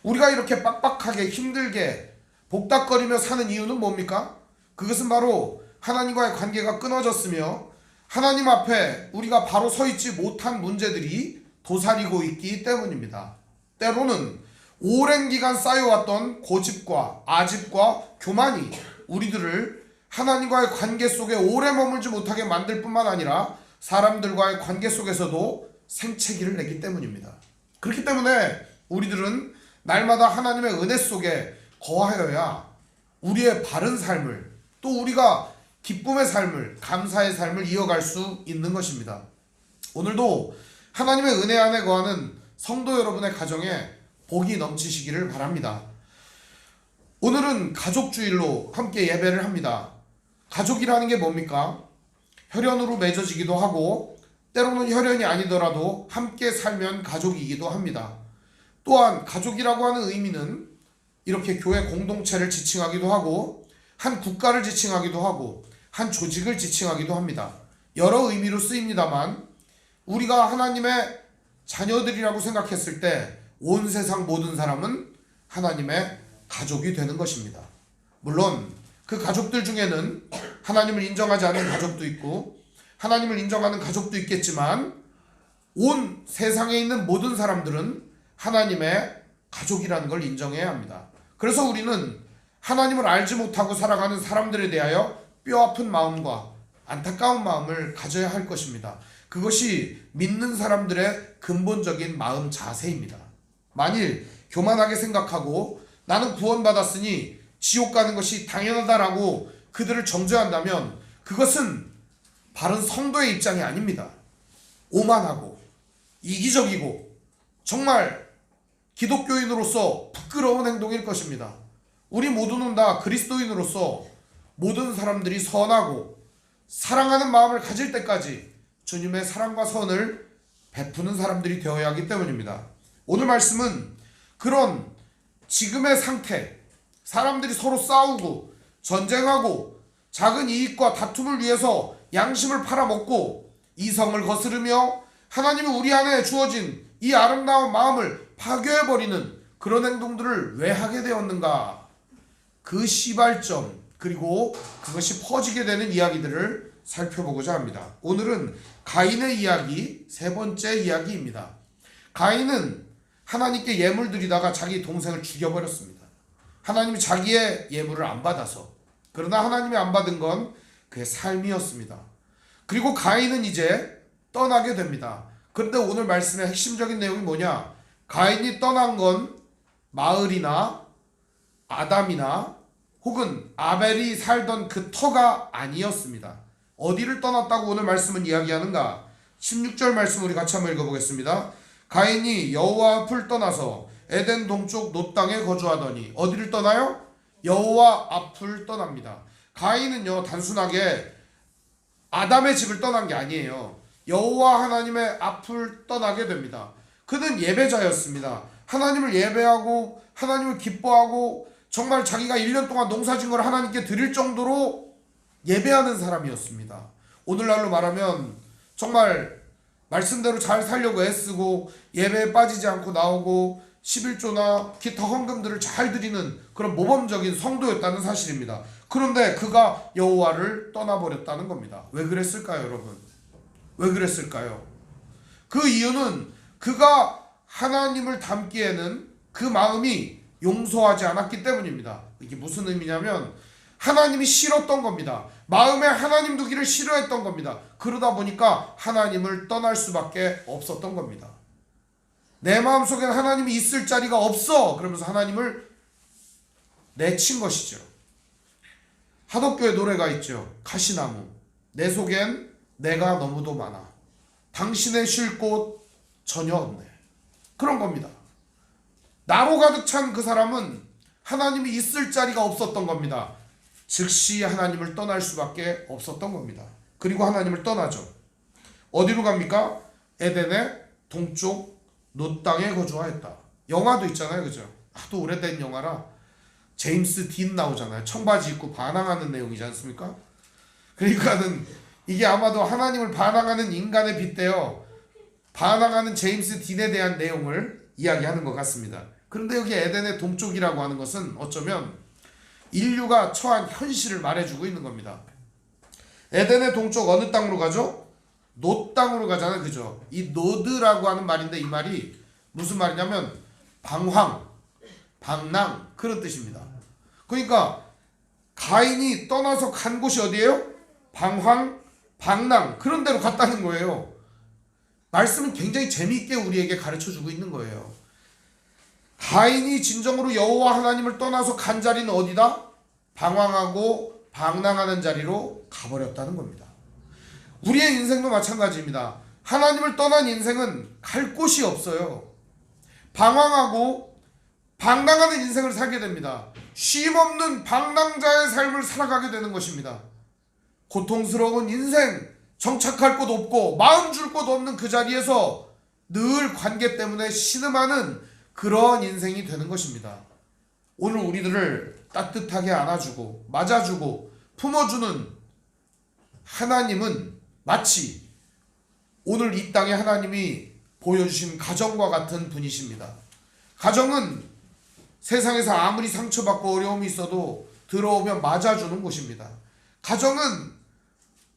우리가 이렇게 빡빡하게 힘들게 복닥거리며 사는 이유는 뭡니까? 그것은 바로 하나님과의 관계가 끊어졌으며 하나님 앞에 우리가 바로 서 있지 못한 문제들이 도사리고 있기 때문입니다. 때로는 오랜 기간 쌓여왔던 고집과 아집과 교만이 우리들을 하나님과의 관계 속에 오래 머물지 못하게 만들 뿐만 아니라 사람들과의 관계 속에서도 생채기를 내기 때문입니다. 그렇기 때문에 우리들은 날마다 하나님의 은혜 속에 거하여야 우리의 바른 삶을, 또 우리가 기쁨의 삶을, 감사의 삶을 이어갈 수 있는 것입니다. 오늘도 하나님의 은혜 안에 거하는 성도 여러분의 가정에 복이 넘치시기를 바랍니다. 오늘은 가족주일로 함께 예배를 합니다. 가족이라는 게 뭡니까? 혈연으로 맺어지기도 하고 때로는 혈연이 아니더라도 함께 살면 가족이기도 합니다. 또한 가족이라고 하는 의미는 이렇게 교회 공동체를 지칭하기도 하고 한 국가를 지칭하기도 하고 한 조직을 지칭하기도 합니다. 여러 의미로 쓰입니다만 우리가 하나님의 자녀들이라고 생각했을 때 온 세상 모든 사람은 하나님의 가족이 되는 것입니다. 물론 그 가족들 중에는 하나님을 인정하지 않은 가족도 있고 하나님을 인정하는 가족도 있겠지만 온 세상에 있는 모든 사람들은 하나님의 가족이라는 걸 인정해야 합니다. 그래서 우리는 하나님을 알지 못하고 살아가는 사람들에 대하여 뼈아픈 마음과 안타까운 마음을 가져야 할 것입니다. 그것이 믿는 사람들의 근본적인 마음 자세입니다. 만일 교만하게 생각하고 나는 구원받았으니 지옥 가는 것이 당연하다라고 그들을 정죄한다면 그것은 바른 성도의 입장이 아닙니다. 오만하고 이기적이고 정말 기독교인으로서 부끄러운 행동일 것입니다. 우리 모두는 다 그리스도인으로서 모든 사람들이 선하고 사랑하는 마음을 가질 때까지 주님의 사랑과 선을 베푸는 사람들이 되어야 하기 때문입니다. 오늘 말씀은 그런 지금의 상태, 사람들이 서로 싸우고 전쟁하고 작은 이익과 다툼을 위해서 양심을 팔아먹고 이성을 거스르며 하나님이 우리 안에 주어진 이 아름다운 마음을 파괴해버리는 그런 행동들을 왜 하게 되었는가? 그 시발점, 그리고 그것이 퍼지게 되는 이야기들을 살펴보고자 합니다. 오늘은 가인의 이야기, 세 번째 이야기입니다. 가인은 하나님께 예물 드리다가 자기 동생을 죽여버렸습니다. 하나님이 자기의 예물을 안 받아서. 그러나 하나님이 안 받은 건 그의 삶이었습니다. 그리고 가인은 이제 떠나게 됩니다. 그런데 오늘 말씀의 핵심적인 내용이 뭐냐? 가인이 떠난 건 마을이나 아담이나 혹은 아벨이 살던 그 터가 아니었습니다. 어디를 떠났다고 오늘 말씀은 이야기하는가? 16절 말씀 우리 같이 한번 읽어보겠습니다. 가인이 여호와 앞을 떠나서 에덴 동쪽 놋 땅에 거주하더니. 어디를 떠나요? 여호와 앞을 떠납니다. 가인은요 단순하게 아담의 집을 떠난 게 아니에요. 여호와 하나님의 앞을 떠나게 됩니다. 그는 예배자였습니다. 하나님을 예배하고 하나님을 기뻐하고 정말 자기가 1년 동안 농사진 걸 하나님께 드릴 정도로 예배하는 사람이었습니다. 오늘날로 말하면 정말 말씀대로 잘 살려고 애쓰고 예배에 빠지지 않고 나오고 11조나 기타 헌금들을 잘 드리는 그런 모범적인 성도였다는 사실입니다. 그런데 그가 여호와를 떠나버렸다는 겁니다. 왜 그랬을까요, 여러분? 왜 그랬을까요? 그 이유는 그가 하나님을 닮기에는 그 마음이 용서하지 않았기 때문입니다. 이게 무슨 의미냐면 하나님이 싫었던 겁니다. 마음에 하나님 두기를 싫어했던 겁니다. 그러다 보니까 하나님을 떠날 수밖에 없었던 겁니다. 내 마음속엔 하나님이 있을 자리가 없어. 그러면서 하나님을 내친 것이죠. 하덕교의 노래가 있죠. 가시나무. 내 속엔 내가 너무도 많아. 당신의 쉴 곳 전혀 없네. 그런 겁니다. 나로 가득 찬 그 사람은 하나님이 있을 자리가 없었던 겁니다. 즉시 하나님을 떠날 수밖에 없었던 겁니다. 그리고 하나님을 떠나죠. 어디로 갑니까? 에덴의 동쪽 놋 땅에 거주하였다. 영화도 있잖아요, 그죠? 하도 오래된 영화라 제임스 딘 나오잖아요. 청바지 입고 반항하는 내용이지 않습니까? 그러니까는 이게 아마도 하나님을 반항하는 인간에 빗대어 반항하는 제임스 딘에 대한 내용을 이야기하는 것 같습니다. 그런데 여기 에덴의 동쪽이라고 하는 것은 어쩌면 인류가 처한 현실을 말해주고 있는 겁니다. 에덴의 동쪽 어느 땅으로 가죠? 놋 땅으로 가잖아요, 그죠? 이 노드라고 하는 말인데 이 말이 무슨 말이냐면 방황, 방랑 그런 뜻입니다. 그러니까 가인이 떠나서 간 곳이 어디예요? 방황, 방랑 그런 데로 갔다는 거예요. 말씀은 굉장히 재미있게 우리에게 가르쳐주고 있는 거예요. 가인이 진정으로 여호와 하나님을 떠나서 간 자리는 어디다? 방황하고 방랑하는 자리로 가버렸다는 겁니다. 우리의 인생도 마찬가지입니다. 하나님을 떠난 인생은 갈 곳이 없어요. 방황하고 방랑하는 인생을 살게 됩니다. 쉼없는 방랑자의 삶을 살아가게 되는 것입니다. 고통스러운 인생, 정착할 곳 없고 마음 줄 곳 없는 그 자리에서 늘 관계 때문에 신음하는 그런 인생이 되는 것입니다. 오늘 우리들을 따뜻하게 안아주고 맞아주고 품어주는 하나님은 마치 오늘 이 땅에 하나님이 보여주신 가정과 같은 분이십니다. 가정은 세상에서 아무리 상처받고 어려움이 있어도 들어오면 맞아주는 곳입니다. 가정은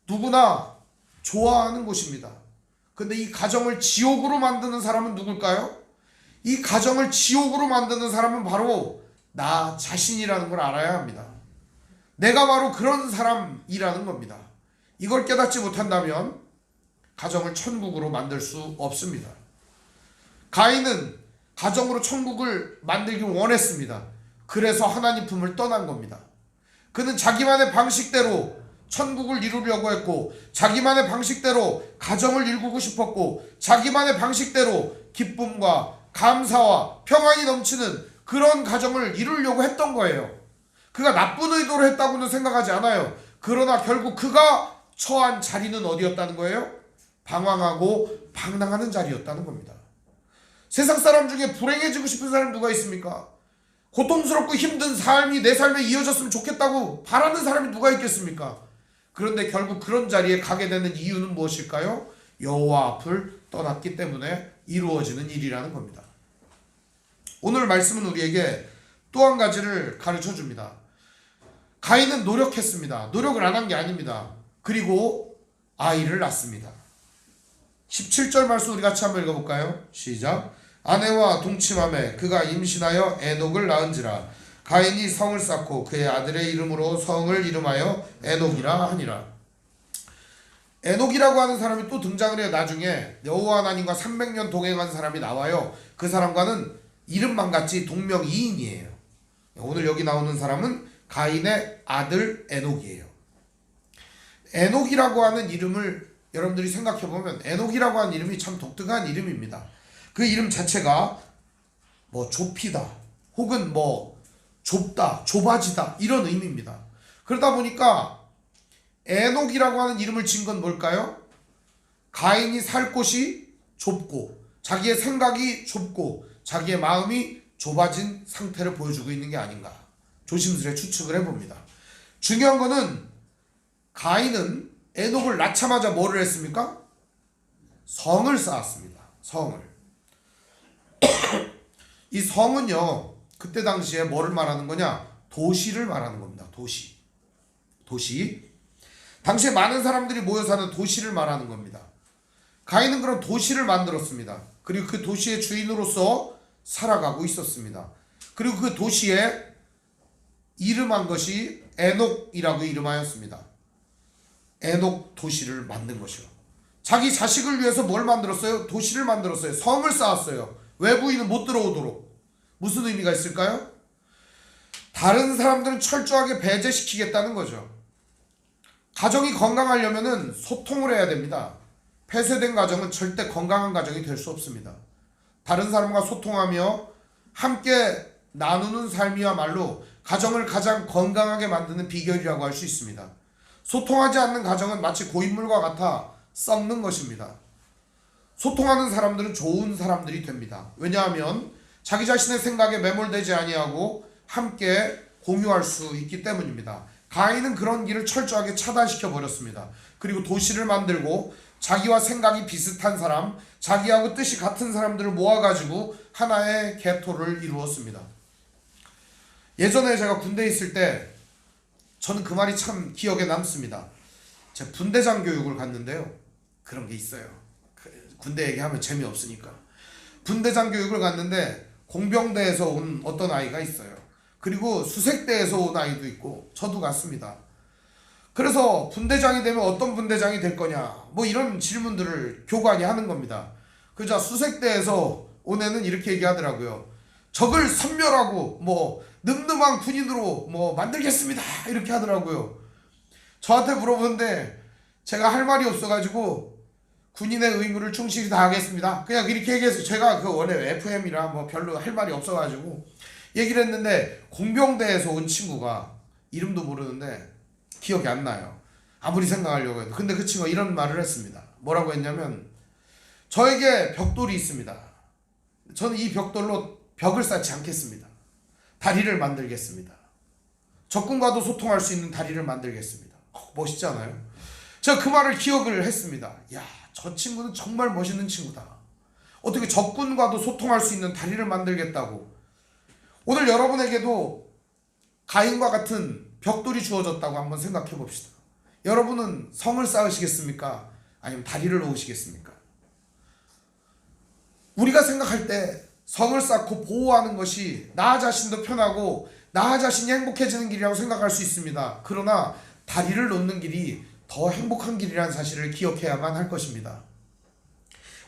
누구나 좋아하는 곳입니다. 근데 이 가정을 지옥으로 만드는 사람은 누굴까요? 이 가정을 지옥으로 만드는 사람은 바로 나 자신이라는 걸 알아야 합니다. 내가 바로 그런 사람이라는 겁니다. 이걸 깨닫지 못한다면 가정을 천국으로 만들 수 없습니다. 가인은 가정으로 천국을 만들길 원했습니다. 그래서 하나님 품을 떠난 겁니다. 그는 자기만의 방식대로 천국을 이루려고 했고, 자기만의 방식대로 가정을 이루고 싶었고, 자기만의 방식대로 기쁨과 감사와 평안이 넘치는 그런 가정을 이루려고 했던 거예요. 그가 나쁜 의도로 했다고는 생각하지 않아요. 그러나 결국 그가 처한 자리는 어디였다는 거예요? 방황하고 방랑하는 자리였다는 겁니다. 세상 사람 중에 불행해지고 싶은 사람 누가 있습니까? 고통스럽고 힘든 삶이 내 삶에 이어졌으면 좋겠다고 바라는 사람이 누가 있겠습니까? 그런데 결국 그런 자리에 가게 되는 이유는 무엇일까요? 여호와 앞을 떠났기 때문에 이루어지는 일이라는 겁니다. 오늘 말씀은 우리에게 또 한 가지를 가르쳐 줍니다. 가인은 노력했습니다. 노력을 안 한 게 아닙니다. 그리고 아이를 낳습니다. 17절 말씀 우리 같이 한번 읽어볼까요? 시작. 아내와 동침함에 그가 임신하여 에녹을 낳은지라. 가인이 성을 쌓고 그의 아들의 이름으로 성을 이름하여 에녹이라 하니라. 에녹이라고 하는 사람이 또 등장을 해요. 나중에 여호와 하나님과 300년 동행한 사람이 나와요. 그 사람과는 이름만 같이 동명이인이에요. 오늘 여기 나오는 사람은 가인의 아들 에녹이에요. 에녹이라고 하는 이름을 여러분들이 생각해보면 에녹이라고 하는 이름이 참 독특한 이름입니다. 그 이름 자체가 뭐 좁히다 혹은 뭐 좁다, 좁아지다 이런 의미입니다. 그러다 보니까 에녹이라고 하는 이름을 지은 건 뭘까요? 가인이 살 곳이 좁고 자기의 생각이 좁고 자기의 마음이 좁아진 상태를 보여주고 있는 게 아닌가 조심스레 추측을 해봅니다. 중요한 거는 가인은 에녹을 낳자마자 뭐를 했습니까? 성을 쌓았습니다. 성을. 이 성은요 그때 당시에 뭐를 말하는 거냐? 도시를 말하는 겁니다. 도시. 당시에 많은 사람들이 모여 사는 도시를 말하는 겁니다. 가인은 그런 도시를 만들었습니다. 그리고 그 도시의 주인으로서 살아가고 있었습니다. 그리고 그 도시에 이름한 것이 에녹이라고 이름하였습니다. 에녹 도시를 만든 것이요. 자기 자식을 위해서 뭘 만들었어요? 도시를 만들었어요. 성을 쌓았어요. 외부인은 못 들어오도록. 무슨 의미가 있을까요? 다른 사람들은 철저하게 배제시키겠다는 거죠. 가정이 건강하려면 소통을 해야 됩니다. 폐쇄된 가정은 절대 건강한 가정이 될 수 없습니다. 다른 사람과 소통하며 함께 나누는 삶이야말로 가정을 가장 건강하게 만드는 비결이라고 할 수 있습니다. 소통하지 않는 가정은 마치 고인물과 같아 썩는 것입니다. 소통하는 사람들은 좋은 사람들이 됩니다. 왜냐하면 자기 자신의 생각에 매몰되지 아니하고 함께 공유할 수 있기 때문입니다. 가인은 그런 길을 철저하게 차단시켜 버렸습니다. 그리고 도시를 만들고 자기와 생각이 비슷한 사람, 자기하고 뜻이 같은 사람들을 모아가지고 하나의 개토를 이루었습니다. 예전에 제가 군대에 있을 때 저는 그 말이 참 기억에 남습니다. 제가 분대장 교육을 갔는데요. 그런 게 있어요. 군대 얘기하면 재미없으니까. 분대장 교육을 갔는데 공병대에서 온 어떤 아이가 있어요. 그리고 수색대에서 온 아이도 있고 저도 갔습니다. 그래서 분대장이 되면 어떤 분대장이 될 거냐 뭐 이런 질문들을 교관이 하는 겁니다. 그자 수색대에서 온 애는 이렇게 얘기하더라고요. 적을 섬멸하고 뭐 늠름한 군인으로 뭐 만들겠습니다 이렇게 하더라고요. 저한테 물어보는데 제가 할 말이 없어가지고 군인의 의무를 충실히 다하겠습니다 그냥 이렇게 얘기해서 제가 그 원래 FM이라 뭐 별로 할 말이 없어가지고 얘기를 했는데 공병대에서 온 친구가 이름도 모르는데 기억이 안 나요. 아무리 생각하려고 해도. 근데 그 친구가 이런 말을 했습니다. 뭐라고 했냐면 저에게 벽돌이 있습니다. 저는 이 벽돌로 벽을 쌓지 않겠습니다. 다리를 만들겠습니다. 적군과도 소통할 수 있는 다리를 만들겠습니다. 멋있지 않아요? 제가 그 말을 기억을 했습니다. 야, 저 친구는 정말 멋있는 친구다. 어떻게 적군과도 소통할 수 있는 다리를 만들겠다고. 오늘 여러분에게도 가인과 같은 벽돌이 주어졌다고 한번 생각해 봅시다. 여러분은 성을 쌓으시겠습니까? 아니면 다리를 놓으시겠습니까? 우리가 생각할 때 성을 쌓고 보호하는 것이 나 자신도 편하고 나 자신이 행복해지는 길이라고 생각할 수 있습니다. 그러나 다리를 놓는 길이 더 행복한 길이라는 사실을 기억해야만 할 것입니다.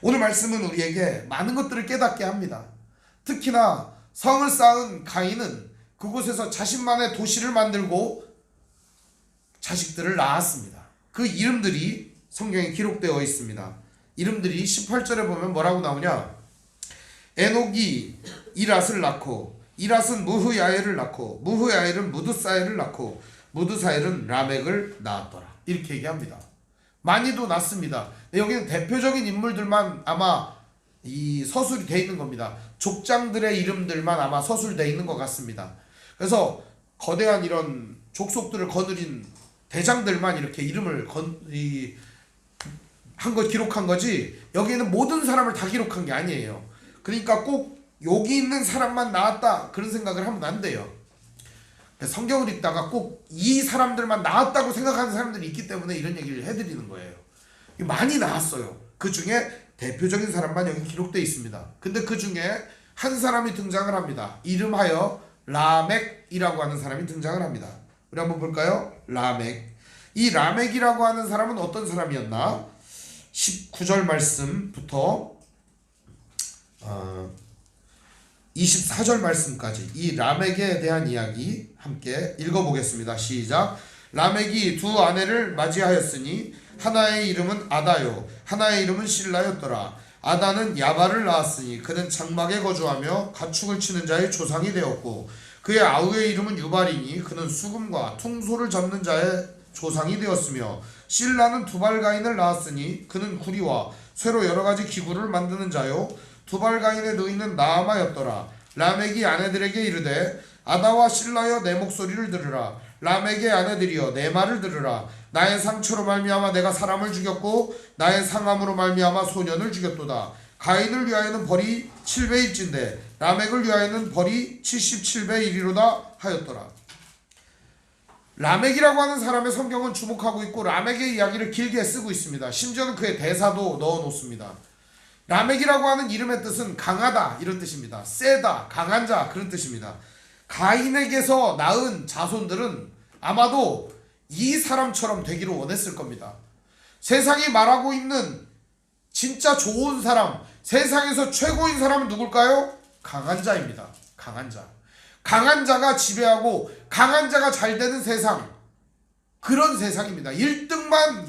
오늘 말씀은 우리에게 많은 것들을 깨닫게 합니다. 특히나 성을 쌓은 가인은 그곳에서 자신만의 도시를 만들고 자식들을 낳았습니다. 그 이름들이 성경에 기록되어 있습니다. 이름들이 18절에 보면 뭐라고 나오냐? 에녹이 이랏을 낳고 이랏은 무흐야엘을 낳고 무흐야엘은 무드사엘을 낳고 무드사엘은 라멕을 낳았더라. 이렇게 얘기합니다. 많이도 낳습니다. 여기는 대표적인 인물들만 아마 이 서술이 되어 있는 겁니다. 족장들의 이름들만 아마 서술되어 있는 것 같습니다. 그래서 거대한 이런 족속들을 거느린 대장들만 이렇게 이름을 한 거 기록한 거지 여기에는 모든 사람을 다 기록한 게 아니에요. 그러니까 꼭 여기 있는 사람만 나왔다 그런 생각을 하면 안 돼요. 성경을 읽다가 꼭 이 사람들만 나왔다고 생각하는 사람들이 있기 때문에 이런 얘기를 해드리는 거예요. 많이 나왔어요. 그 중에 대표적인 사람만 여기 기록되어 있습니다. 근데 그 중에 한 사람이 등장을 합니다. 이름하여 라멕이라고 하는 사람이 등장을 합니다. 우리 한번 볼까요? 라멕. 이 라멕이라고 하는 사람은 어떤 사람이었나? 19절 말씀부터 24절 말씀까지 이 라멕에 대한 이야기 함께 읽어보겠습니다. 시작. 라멕이 두 아내를 맞이하였으니 하나의 이름은 아다요 하나의 이름은 실라였더라. 아다는 야발을 낳았으니 그는 장막에 거주하며 가축을 치는 자의 조상이 되었고 그의 아우의 이름은 유발이니 그는 수금과 퉁소를 잡는 자의 조상이 되었으며 실라는 두발가인을 낳았으니 그는 구리와 쇠로 여러가지 기구를 만드는 자요 두발가인의 너희는 나아마였더라. 라멕이 아내들에게 이르되 아다와 실라여 내 목소리를 들으라. 라멕의 아내들이여 내 말을 들으라. 나의 상처로 말미암아 내가 사람을 죽였고 나의 상함으로 말미암아 소년을 죽였도다. 가인을 위하여는 벌이 7배일진데 라멕을 위하여는 벌이 77배 1이로다 하였더라. 라멕이라고 하는 사람의 성경은 주목하고 있고 라멕의 이야기를 길게 쓰고 있습니다. 심지어는 그의 대사도 넣어놓습니다. 라멕이라고 하는 이름의 뜻은 강하다 이런 뜻입니다. 세다, 강한 자 그런 뜻입니다. 가인에게서 낳은 자손들은 아마도 이 사람처럼 되기를 원했을 겁니다. 세상이 말하고 있는 진짜 좋은 사람, 세상에서 최고인 사람은 누굴까요? 강한 자입니다. 강한 자. 강한 자가 지배하고 강한 자가 잘 되는 세상, 그런 세상입니다. 1등만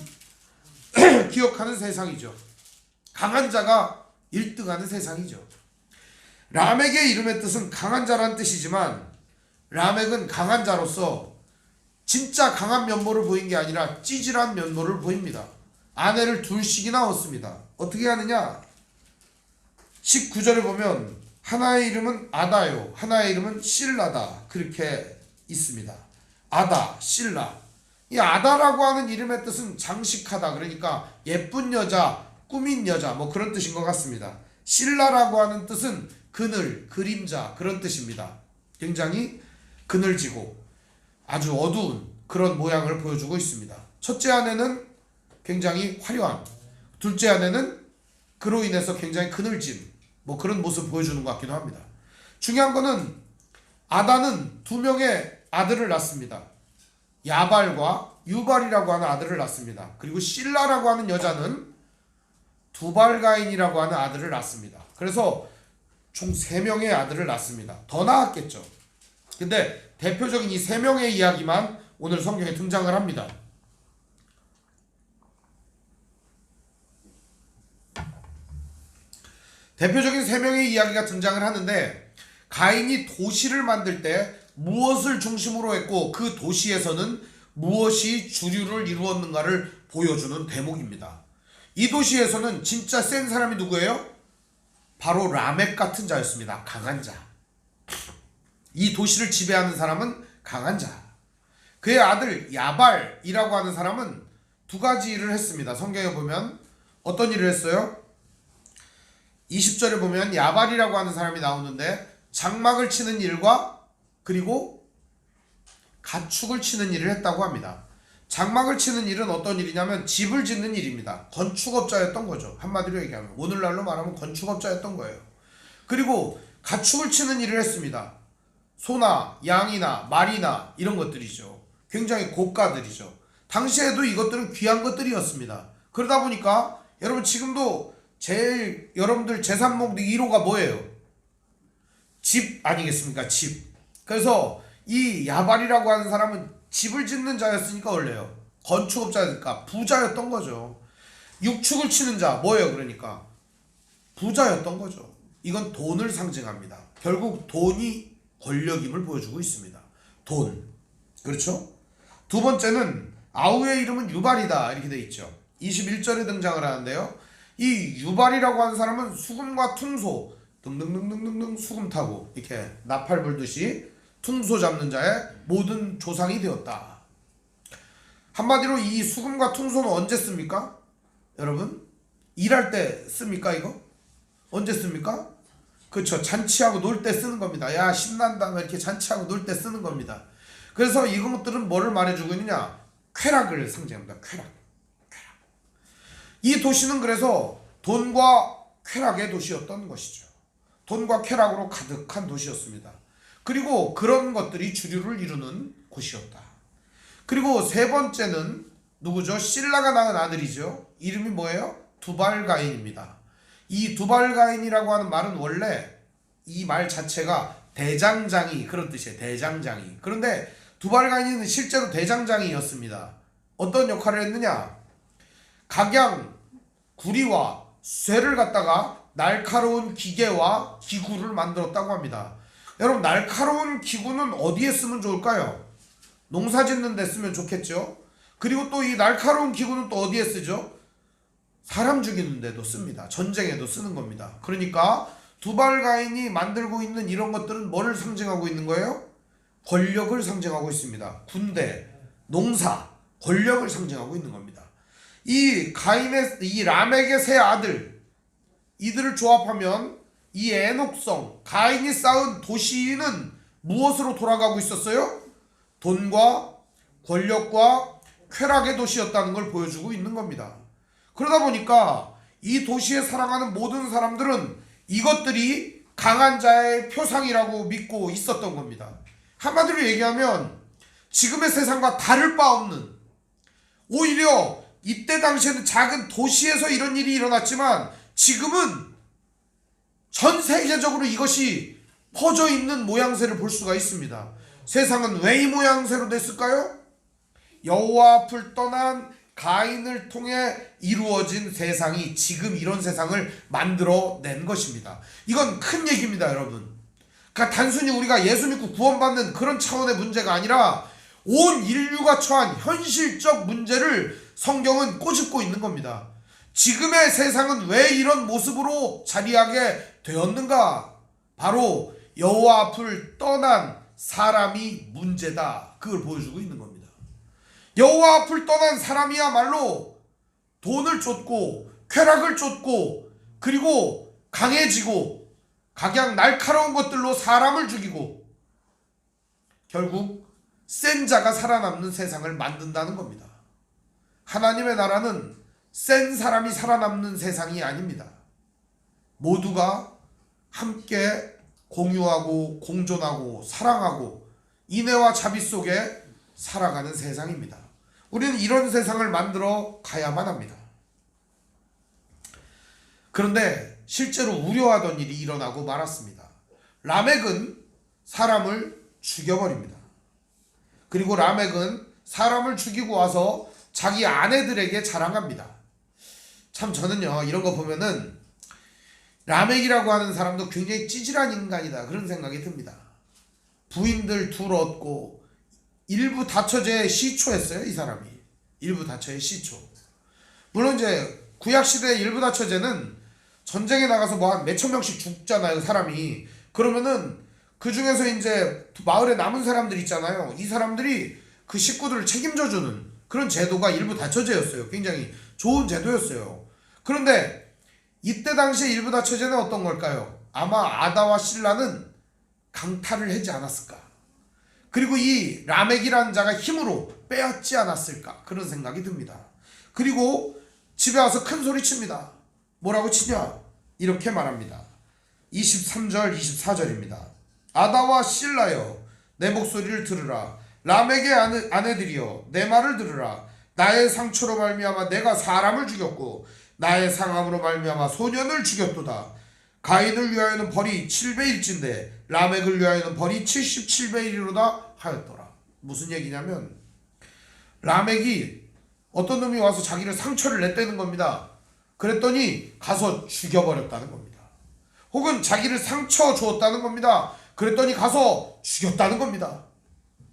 기억하는 세상이죠. 강한 자가 1등하는 세상이죠. 라멕의 이름의 뜻은 강한 자라는 뜻이지만 라멕은 강한 자로서 진짜 강한 면모를 보인 게 아니라 찌질한 면모를 보입니다. 아내를 둘씩이나 얻습니다. 어떻게 하느냐? 19절에 보면 하나의 이름은 아다요 하나의 이름은 실라다 그렇게 있습니다. 아다, 실라. 이 아다라고 하는 이름의 뜻은 장식하다, 그러니까 예쁜 여자, 꾸민 여자 뭐 그런 뜻인 것 같습니다. 실라라고 하는 뜻은 그늘, 그림자 그런 뜻입니다. 굉장히 그늘지고 아주 어두운 그런 모양을 보여주고 있습니다. 첫째 아내는 굉장히 화려한, 둘째 아내는 그로 인해서 굉장히 그늘진 뭐 그런 모습을 보여주는 것 같기도 합니다. 중요한 거는 아다는 두 명의 아들을 낳습니다. 야발과 유발이라고 하는 아들을 낳습니다. 그리고 실라라고 하는 여자는 두발가인이라고 하는 아들을 낳습니다. 그래서 총 3명의 아들을 낳습니다. 더 낳았겠죠. 근데 대표적인 이 3명의 이야기만 오늘 성경에 등장을 합니다. 대표적인 3명의 이야기가 등장을 하는데, 가인이 도시를 만들 때 무엇을 중심으로 했고 그 도시에서는 무엇이 주류를 이루었는가를 보여주는 대목입니다. 이 도시에서는 진짜 센 사람이 누구예요? 바로 라멕 같은 자였습니다. 강한 자. 이 도시를 지배하는 사람은 강한 자. 그의 아들 야발이라고 하는 사람은 2가지 일을 했습니다. 성경에 보면 어떤 일을 했어요? 20절에 보면 야발이라고 하는 사람이 나오는데, 장막을 치는 일과 그리고 가축을 치는 일을 했다고 합니다. 장막을 치는 일은 어떤 일이냐면 집을 짓는 일입니다. 건축업자였던 거죠. 한마디로 얘기하면 오늘날로 말하면 건축업자였던 거예요. 그리고 가축을 치는 일을 했습니다. 소나 양이나 말이나 이런 것들이죠. 굉장히 고가들이죠. 당시에도 이것들은 귀한 것들이었습니다. 그러다 보니까 여러분 지금도 제일 여러분들 재산목 1호가 뭐예요? 집 아니겠습니까? 집. 그래서 이 야발이라고 하는 사람은 집을 짓는 자였으니까 원래요. 건축업자니까 부자였던 거죠. 육축을 치는 자 뭐예요? 그러니까 부자였던 거죠. 이건 돈을 상징합니다. 결국 돈이 권력임을 보여주고 있습니다. 돈. 그렇죠? 2번째는 아우의 이름은 유발이다 이렇게 돼 있죠. 21절에 등장을 하는데요. 이 유발이라고 하는 사람은 수금과 퉁소 등등등등등 수금 타고 이렇게 나팔 불듯이 퉁소 잡는 자의 모든 조상이 되었다. 한마디로 이 수금과 퉁소는 언제 씁니까? 여러분 일할 때 씁니까 이거? 언제 씁니까? 그렇죠. 잔치하고 놀 때 쓰는 겁니다. 야 신난다 이렇게 잔치하고 놀 때 쓰는 겁니다. 그래서 이것들은 뭐를 말해주고 있느냐? 쾌락을 상징합니다. 쾌락. 이 도시는 그래서 돈과 쾌락의 도시였던 것이죠. 돈과 쾌락으로 가득한 도시였습니다. 그리고 그런 것들이 주류를 이루는 곳이었다. 그리고 3번째는 누구죠? 실라가 낳은 아들이죠. 이름이 뭐예요? 두발가인입니다. 이 두발가인이라고 하는 말은 원래 이 말 자체가 대장장이 그런 뜻이에요. 대장장이. 그런데 두발가인은 실제로 대장장이였습니다. 어떤 역할을 했느냐? 각양, 구리와 쇠를 갖다가 날카로운 기계와 기구를 만들었다고 합니다. 여러분 날카로운 기구는 어디에 쓰면 좋을까요? 농사 짓는 데 쓰면 좋겠죠. 그리고 또 이 날카로운 기구는 또 어디에 쓰죠? 사람 죽이는 데도 씁니다. 전쟁에도 쓰는 겁니다. 그러니까 두발가인이 만들고 있는 이런 것들은 뭐를 상징하고 있는 거예요? 권력을 상징하고 있습니다. 군대, 농사, 권력을 상징하고 있는 겁니다. 이 라멕의 3 아들, 이들을 조합하면 이 에녹성, 가인이 쌓은 도시는 무엇으로 돌아가고 있었어요? 돈과 권력과 쾌락의 도시였다는 걸 보여주고 있는 겁니다. 그러다 보니까 이 도시에 살아가는 모든 사람들은 이것들이 강한 자의 표상이라고 믿고 있었던 겁니다. 한마디로 얘기하면 지금의 세상과 다를 바 없는, 오히려 이때 당시에는 작은 도시에서 이런 일이 일어났지만 지금은 전 세계적으로 이것이 퍼져 있는 모양새를 볼 수가 있습니다. 세상은 왜 이 모양새로 됐을까요? 여호와 앞을 떠난 가인을 통해 이루어진 세상이 지금 이런 세상을 만들어낸 것입니다. 이건 큰 얘기입니다, 여러분. 그러니까 단순히 우리가 예수 믿고 구원받는 그런 차원의 문제가 아니라 온 인류가 처한 현실적 문제를 성경은 꼬집고 있는 겁니다. 지금의 세상은 왜 이런 모습으로 자리하게 되었는가? 바로 여호와 앞을 떠난 사람이 문제다. 그걸 보여주고 있는 겁니다. 여호와 앞을 떠난 사람이야말로 돈을 쫓고 쾌락을 쫓고 그리고 강해지고 각양 날카로운 것들로 사람을 죽이고 결국 센 자가 살아남는 세상을 만든다는 겁니다. 하나님의 나라는 센 사람이 살아남는 세상이 아닙니다. 모두가 함께 공유하고 공존하고 사랑하고 인애와 자비 속에 살아가는 세상입니다. 우리는 이런 세상을 만들어 가야만 합니다. 그런데 실제로 우려하던 일이 일어나고 말았습니다. 라멕은 사람을 죽여버립니다. 그리고 라멕은 사람을 죽이고 와서 자기 아내들에게 자랑합니다. 참 저는요 이런 거 보면은 라멕이라고 하는 사람도 굉장히 찌질한 인간이다 그런 생각이 듭니다. 부인들 둘 얻고 일부 다처제에 시초했어요. 이 사람이 일부 다처의 시초. 물론 이제 구약시대의 일부 다처제는 전쟁에 나가서 뭐 한 몇천 명씩 죽잖아요 사람이. 그러면은 그 중에서 이제 마을에 남은 사람들 있잖아요. 이 사람들이 그 식구들을 책임져주는 그런 제도가 일부 다처제였어요. 굉장히 좋은 제도였어요. 그런데 이때 당시에 일부 다처제는 어떤 걸까요? 아마 아다와 실라는 강탈을 하지 않았을까. 그리고 이 라멕이라는 자가 힘으로 빼앗지 않았을까 그런 생각이 듭니다. 그리고 집에 와서 큰 소리 칩니다. 뭐라고 치냐? 이렇게 말합니다. 23절 24절입니다. 아다와 실라여 내 목소리를 들으라. 라멕의 아내들이여 내 말을 들으라. 나의 상처로 말미암아 내가 사람을 죽였고 나의 상함으로 말미암아 소년을 죽였도다. 가인을 위하여는 벌이 7배일진데 라멕을 위하여는 벌이 77배이리로다 하였더라. 무슨 얘기냐면 라멕이 어떤 놈이 와서 자기를 상처를 냈다는 겁니다. 그랬더니 가서 죽여버렸다는 겁니다. 혹은 자기를 상처 주었다는 겁니다. 그랬더니 가서 죽였다는 겁니다.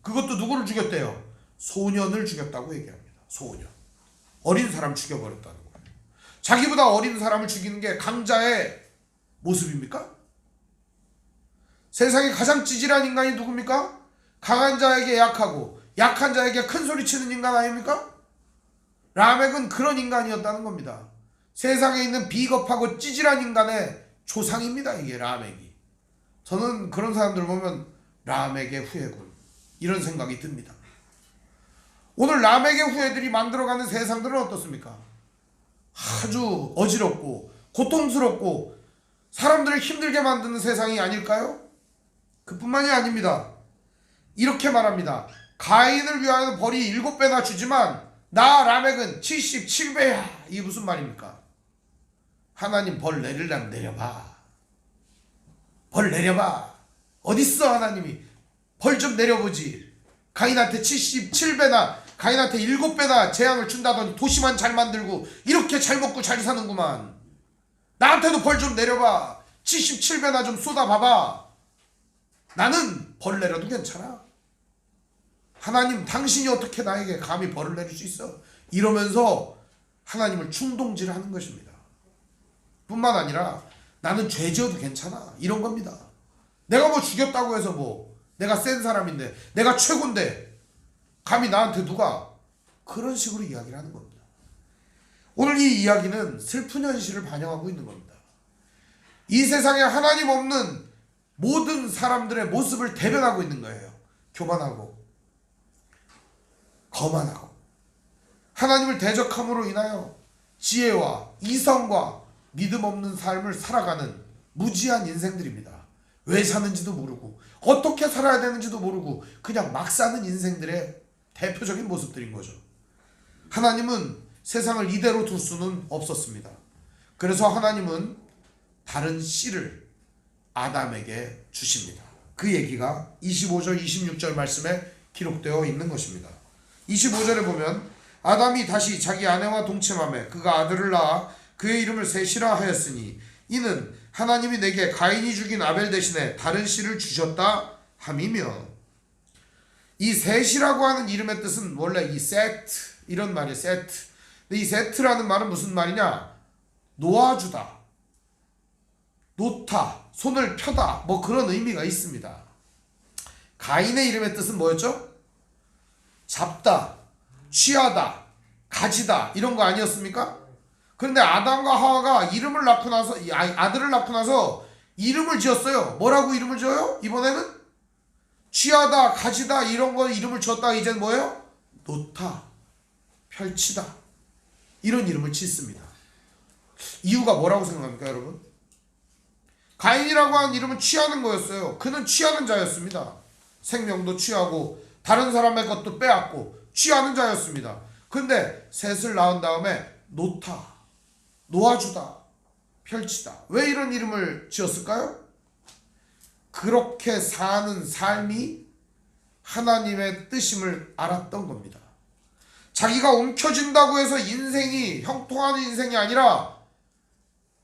그것도 누구를 죽였대요? 소년을 죽였다고 얘기합니다. 소년. 어린 사람 죽여버렸다는 거예요. 자기보다 어린 사람을 죽이는 게 강자의 모습입니까? 세상에 가장 찌질한 인간이 누굽니까? 강한 자에게 약하고 약한 자에게 큰 소리 치는 인간 아닙니까? 라멕은 그런 인간이었다는 겁니다. 세상에 있는 비겁하고 찌질한 인간의 조상입니다. 이게 라멕이. 저는 그런 사람들 보면 라멕의 후예군 이런 생각이 듭니다. 오늘 라멕의 후예들이 만들어가는 세상들은 어떻습니까? 아주 어지럽고 고통스럽고 사람들을 힘들게 만드는 세상이 아닐까요? 그뿐만이 아닙니다. 이렇게 말합니다. 가인을 위하여 벌이 7배나 주지만 나 라멕은 77배야. 이게 무슨 말입니까? 하나님 벌 내리려면 내려봐. 벌 내려봐. 어딨어 하나님이. 벌 좀 내려보지. 가인한테 77배나 가인한테 7배나 재앙을 준다더니 도시만 잘 만들고 이렇게 잘 먹고 잘 사는구만. 나한테도 벌 좀 내려봐. 77배나 좀 쏟아봐봐. 나는 벌 내려도 괜찮아. 하나님 당신이 어떻게 나에게 감히 벌을 내릴 수 있어? 이러면서 하나님을 충동질하는 것입니다. 뿐만 아니라 나는 죄 지어도 괜찮아 이런 겁니다. 내가 뭐 죽였다고 해서 뭐 내가 센 사람인데 내가 최고인데 감히 나한테 누가 그런 식으로 이야기를 하는 겁니다. 오늘 이 이야기는 슬픈 현실을 반영하고 있는 겁니다. 이 세상에 하나님 없는 모든 사람들의 모습을 대변하고 있는 거예요. 교만하고 거만하고 하나님을 대적함으로 인하여 지혜와 이성과 믿음 없는 삶을 살아가는 무지한 인생들입니다. 왜 사는지도 모르고 어떻게 살아야 되는지도 모르고 그냥 막 사는 인생들의 대표적인 모습들인 거죠. 하나님은 세상을 이대로 둘 수는 없었습니다. 그래서 하나님은 다른 씨를 아담에게 주십니다. 그 얘기가 25절 26절 말씀에 기록되어 있는 것입니다. 25절에 보면 아담이 다시 자기 아내와 동침하며 그가 아들을 낳아 그의 이름을 셋이라 하였으니 이는 하나님이 내게 가인이 죽인 아벨 대신에 다른 씨를 주셨다 함이며, 이 셋이라고 하는 이름의 뜻은 원래 이 세트 이런 말이에요. 세트. 근데 이 세트라는 말은 무슨 말이냐? 놓아주다, 놓다, 손을 펴다, 뭐 그런 의미가 있습니다. 가인의 이름의 뜻은 뭐였죠? 잡다, 취하다, 가지다 이런 거 아니었습니까? 그런데 아담과 하와가 이름을 낳고 나서 아들을 낳고 나서 이름을 지었어요. 뭐라고 이름을 지어요? 이번에는 취하다, 가지다 이런 거 이름을 지었다. 이제는 뭐예요? 놓다, 펼치다 이런 이름을 짓습니다. 이유가 뭐라고 생각합니까 여러분? 가인이라고 하는 이름은 취하는 거였어요. 그는 취하는 자였습니다. 생명도 취하고 다른 사람의 것도 빼앗고 취하는 자였습니다. 근데 셋을 낳은 다음에 놓다, 놓아주다, 펼치다. 왜 이런 이름을 지었을까요? 그렇게 사는 삶이 하나님의 뜻임을 알았던 겁니다. 자기가 움켜진다고 해서 인생이 형통한 인생이 아니라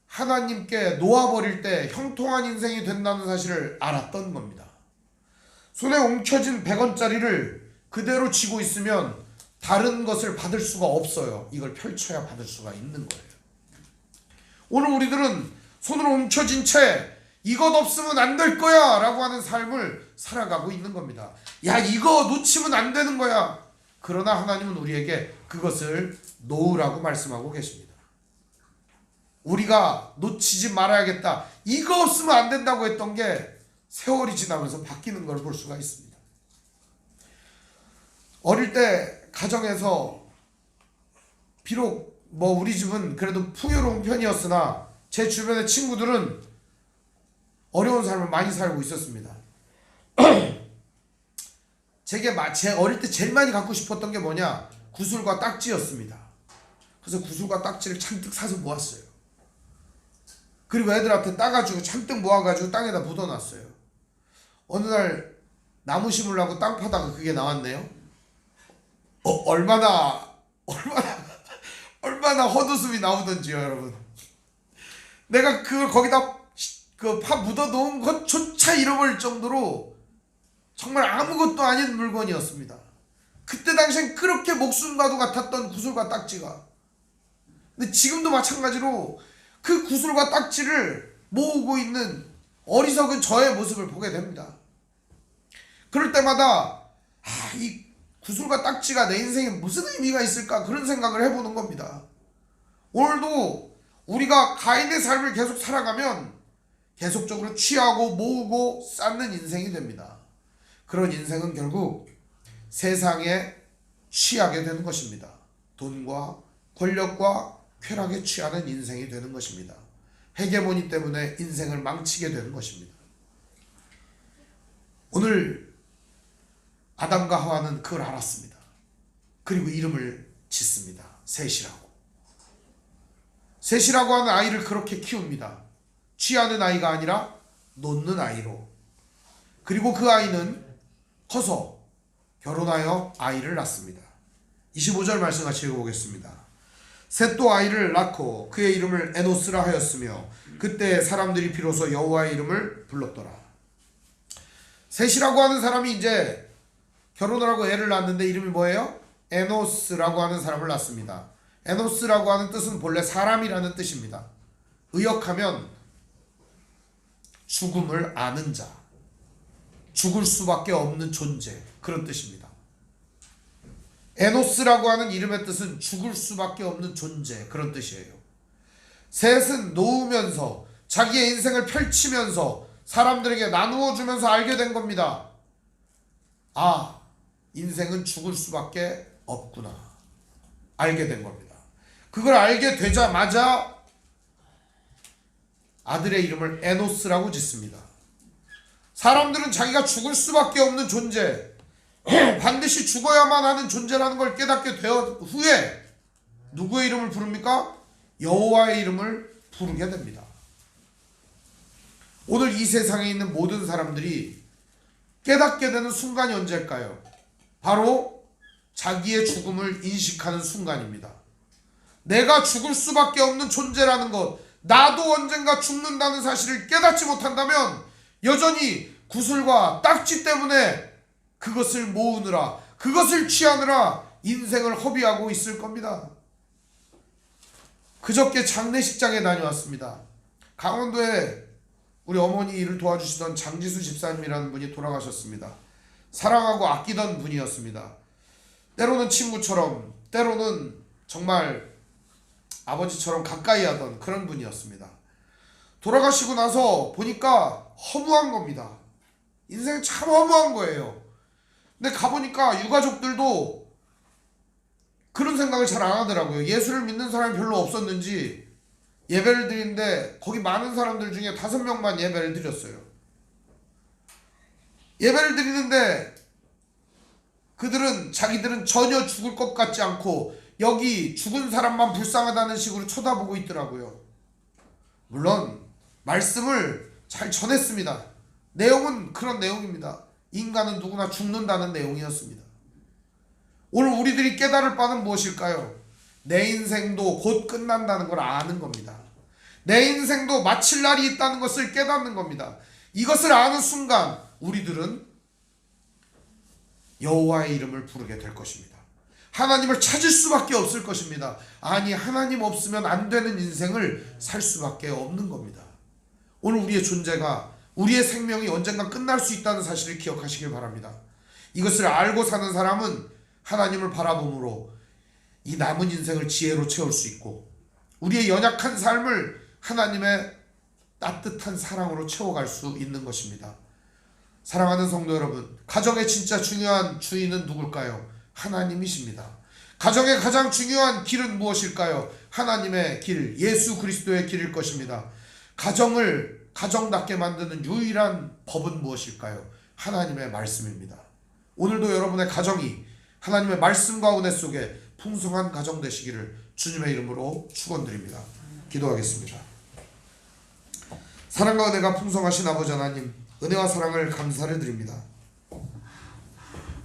하나님께 놓아버릴 때 형통한 인생이 된다는 사실을 알았던 겁니다. 손에 움켜진 100원짜리를 그대로 쥐고 있으면 다른 것을 받을 수가 없어요. 이걸 펼쳐야 받을 수가 있는 거예요. 오늘 우리들은 손으로 움켜진 채 이것 없으면 안 될 거야 라고 하는 삶을 살아가고 있는 겁니다. 야, 이거 놓치면 안 되는 거야. 그러나 하나님은 우리에게 그것을 놓으라고 말씀하고 계십니다. 우리가 놓치지 말아야겠다, 이거 없으면 안 된다고 했던 게 세월이 지나면서 바뀌는 걸 볼 수가 있습니다. 어릴 때 가정에서 비록 우리 집은 그래도 풍요로운 편이었으나 제 주변의 친구들은 어려운 삶을 많이 살고 있었습니다. 제 어릴 때 제일 많이 갖고 싶었던 게 뭐냐? 구슬과 딱지였습니다. 그래서 구슬과 딱지를 잔뜩 사서 모았어요. 그리고 애들한테 따가지고 잔뜩 모아가지고 땅에다 묻어놨어요. 어느 날 나무 심으려고 땅 파다가 그게 나왔네요. 얼마나 헛웃음이 나오던지요, 여러분. 내가 그걸 거기다 파 묻어놓은 것조차 잃어버릴 정도로 정말 아무것도 아닌 물건이었습니다. 그때 당시엔 그렇게 목숨과도 같았던 구슬과 딱지가. 근데 지금도 마찬가지로 그 구슬과 딱지를 모으고 있는 어리석은 저의 모습을 보게 됩니다. 그럴 때마다 이 구슬과 딱지가 내 인생에 무슨 의미가 있을까, 그런 생각을 해보는 겁니다. 오늘도 우리가 가인의 삶을 계속 살아가면 계속적으로 취하고 모으고 쌓는 인생이 됩니다. 그런 인생은 결국 세상에 취하게 되는 것입니다. 돈과 권력과 쾌락에 취하는 인생이 되는 것입니다. 헤게모니 때문에 인생을 망치게 되는 것입니다. 오늘 아담과 하와는 그걸 알았습니다. 그리고 이름을 짓습니다. 셋이라고. 셋이라고 하는 아이를 그렇게 키웁니다. 취하는 아이가 아니라 놓는 아이로. 그리고 그 아이는 커서 결혼하여 아이를 낳습니다. 25절 말씀 같이 읽어보겠습니다. 셋도 아이를 낳고 그의 이름을 에노스라 하였으며 그때 사람들이 비로소 여호와의 이름을 불렀더라. 셋이라고 하는 사람이 이제 결혼을 하고 애를 낳았는데 이름이 뭐예요? 에노스라고 하는 사람을 낳습니다. 에노스라고 하는 뜻은 본래 사람이라는 뜻입니다. 의역하면 죽음을 아는 자, 죽을 수밖에 없는 존재, 그런 뜻입니다. 에노스라고 하는 이름의 뜻은 죽을 수밖에 없는 존재, 그런 뜻이에요. 셋은 놓으면서 자기의 인생을 펼치면서 사람들에게 나누어 주면서 알게 된 겁니다. 인생은 죽을 수밖에 없구나, 알게 된 겁니다. 그걸 알게 되자마자 아들의 이름을 에노스라고 짓습니다. 사람들은 자기가 죽을 수밖에 없는 존재, 반드시 죽어야만 하는 존재라는 걸 깨닫게 되어 후에 누구의 이름을 부릅니까? 여호와의 이름을 부르게 됩니다. 오늘 이 세상에 있는 모든 사람들이 깨닫게 되는 순간이 언제일까요? 바로 자기의 죽음을 인식하는 순간입니다. 내가 죽을 수밖에 없는 존재라는 것, 나도 언젠가 죽는다는 사실을 깨닫지 못한다면 여전히 구슬과 딱지 때문에 그것을 모으느라, 그것을 취하느라 인생을 허비하고 있을 겁니다. 그저께 장례식장에 다녀왔습니다. 강원도에 우리 어머니 일을 도와주시던 장지수 집사님이라는 분이 돌아가셨습니다. 사랑하고 아끼던 분이었습니다. 때로는 친구처럼, 때로는 정말 아버지처럼 가까이 하던 그런 분이었습니다. 돌아가시고 나서 보니까 허무한 겁니다. 인생이 참 허무한 거예요. 근데 가보니까 유가족들도 그런 생각을 잘 안 하더라고요. 예수를 믿는 사람이 별로 없었는지 예배를 드리는데 거기 많은 사람들 중에 5명만 예배를 드렸어요. 예배를 드리는데 자기들은 전혀 죽을 것 같지 않고 여기 죽은 사람만 불쌍하다는 식으로 쳐다보고 있더라고요. 물론 말씀을 잘 전했습니다. 내용은 그런 내용입니다. 인간은 누구나 죽는다는 내용이었습니다. 오늘 우리들이 깨달을 바는 무엇일까요? 내 인생도 곧 끝난다는 걸 아는 겁니다. 내 인생도 마칠 날이 있다는 것을 깨닫는 겁니다. 이것을 아는 순간 우리들은 여호와의 이름을 부르게 될 것입니다. 하나님을 찾을 수밖에 없을 것입니다. 아니, 하나님 없으면 안 되는 인생을 살 수밖에 없는 겁니다. 오늘 우리의 존재가, 우리의 생명이 언젠가 끝날 수 있다는 사실을 기억하시길 바랍니다. 이것을 알고 사는 사람은 하나님을 바라봄으로 이 남은 인생을 지혜로 채울 수 있고, 우리의 연약한 삶을 하나님의 따뜻한 사랑으로 채워갈 수 있는 것입니다. 사랑하는 성도 여러분, 가정의 진짜 중요한 주인은 누굴까요? 하나님이십니다. 가정의 가장 중요한 길은 무엇일까요? 하나님의 길, 예수 그리스도의 길일 것입니다. 가정을 가정답게 만드는 유일한 법은 무엇일까요? 하나님의 말씀입니다. 오늘도 여러분의 가정이 하나님의 말씀과 은혜 속에 풍성한 가정 되시기를 주님의 이름으로 축원드립니다. 기도하겠습니다. 사랑과 은혜가 풍성하신 아버지 하나님, 은혜와 사랑을 감사를 드립니다.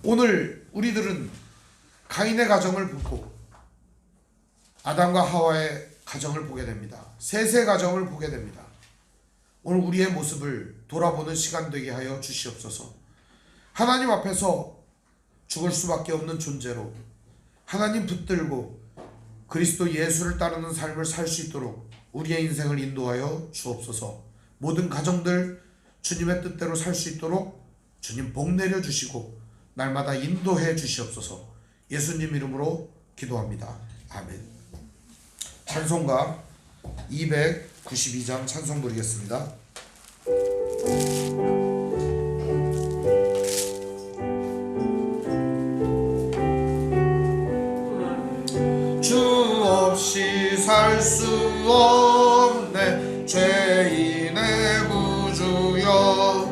오늘 우리들은 가인의 가정을 보고 아담과 하와의 가정을 보게 됩니다. 셋의 가정을 보게 됩니다. 오늘 우리의 모습을 돌아보는 시간 되게 하여 주시옵소서. 하나님 앞에서 죽을 수밖에 없는 존재로 하나님 붙들고 그리스도 예수를 따르는 삶을 살 수 있도록 우리의 인생을 인도하여 주옵소서. 모든 가정들 주님의 뜻대로 살 수 있도록 주님 복 내려 주시고 날마다 인도해 주시옵소서. 예수님 이름으로 기도합니다. 아멘. 찬송가 292장 찬송 드리겠습니다. 주 없이 살 수 없네 죄인의 구주여,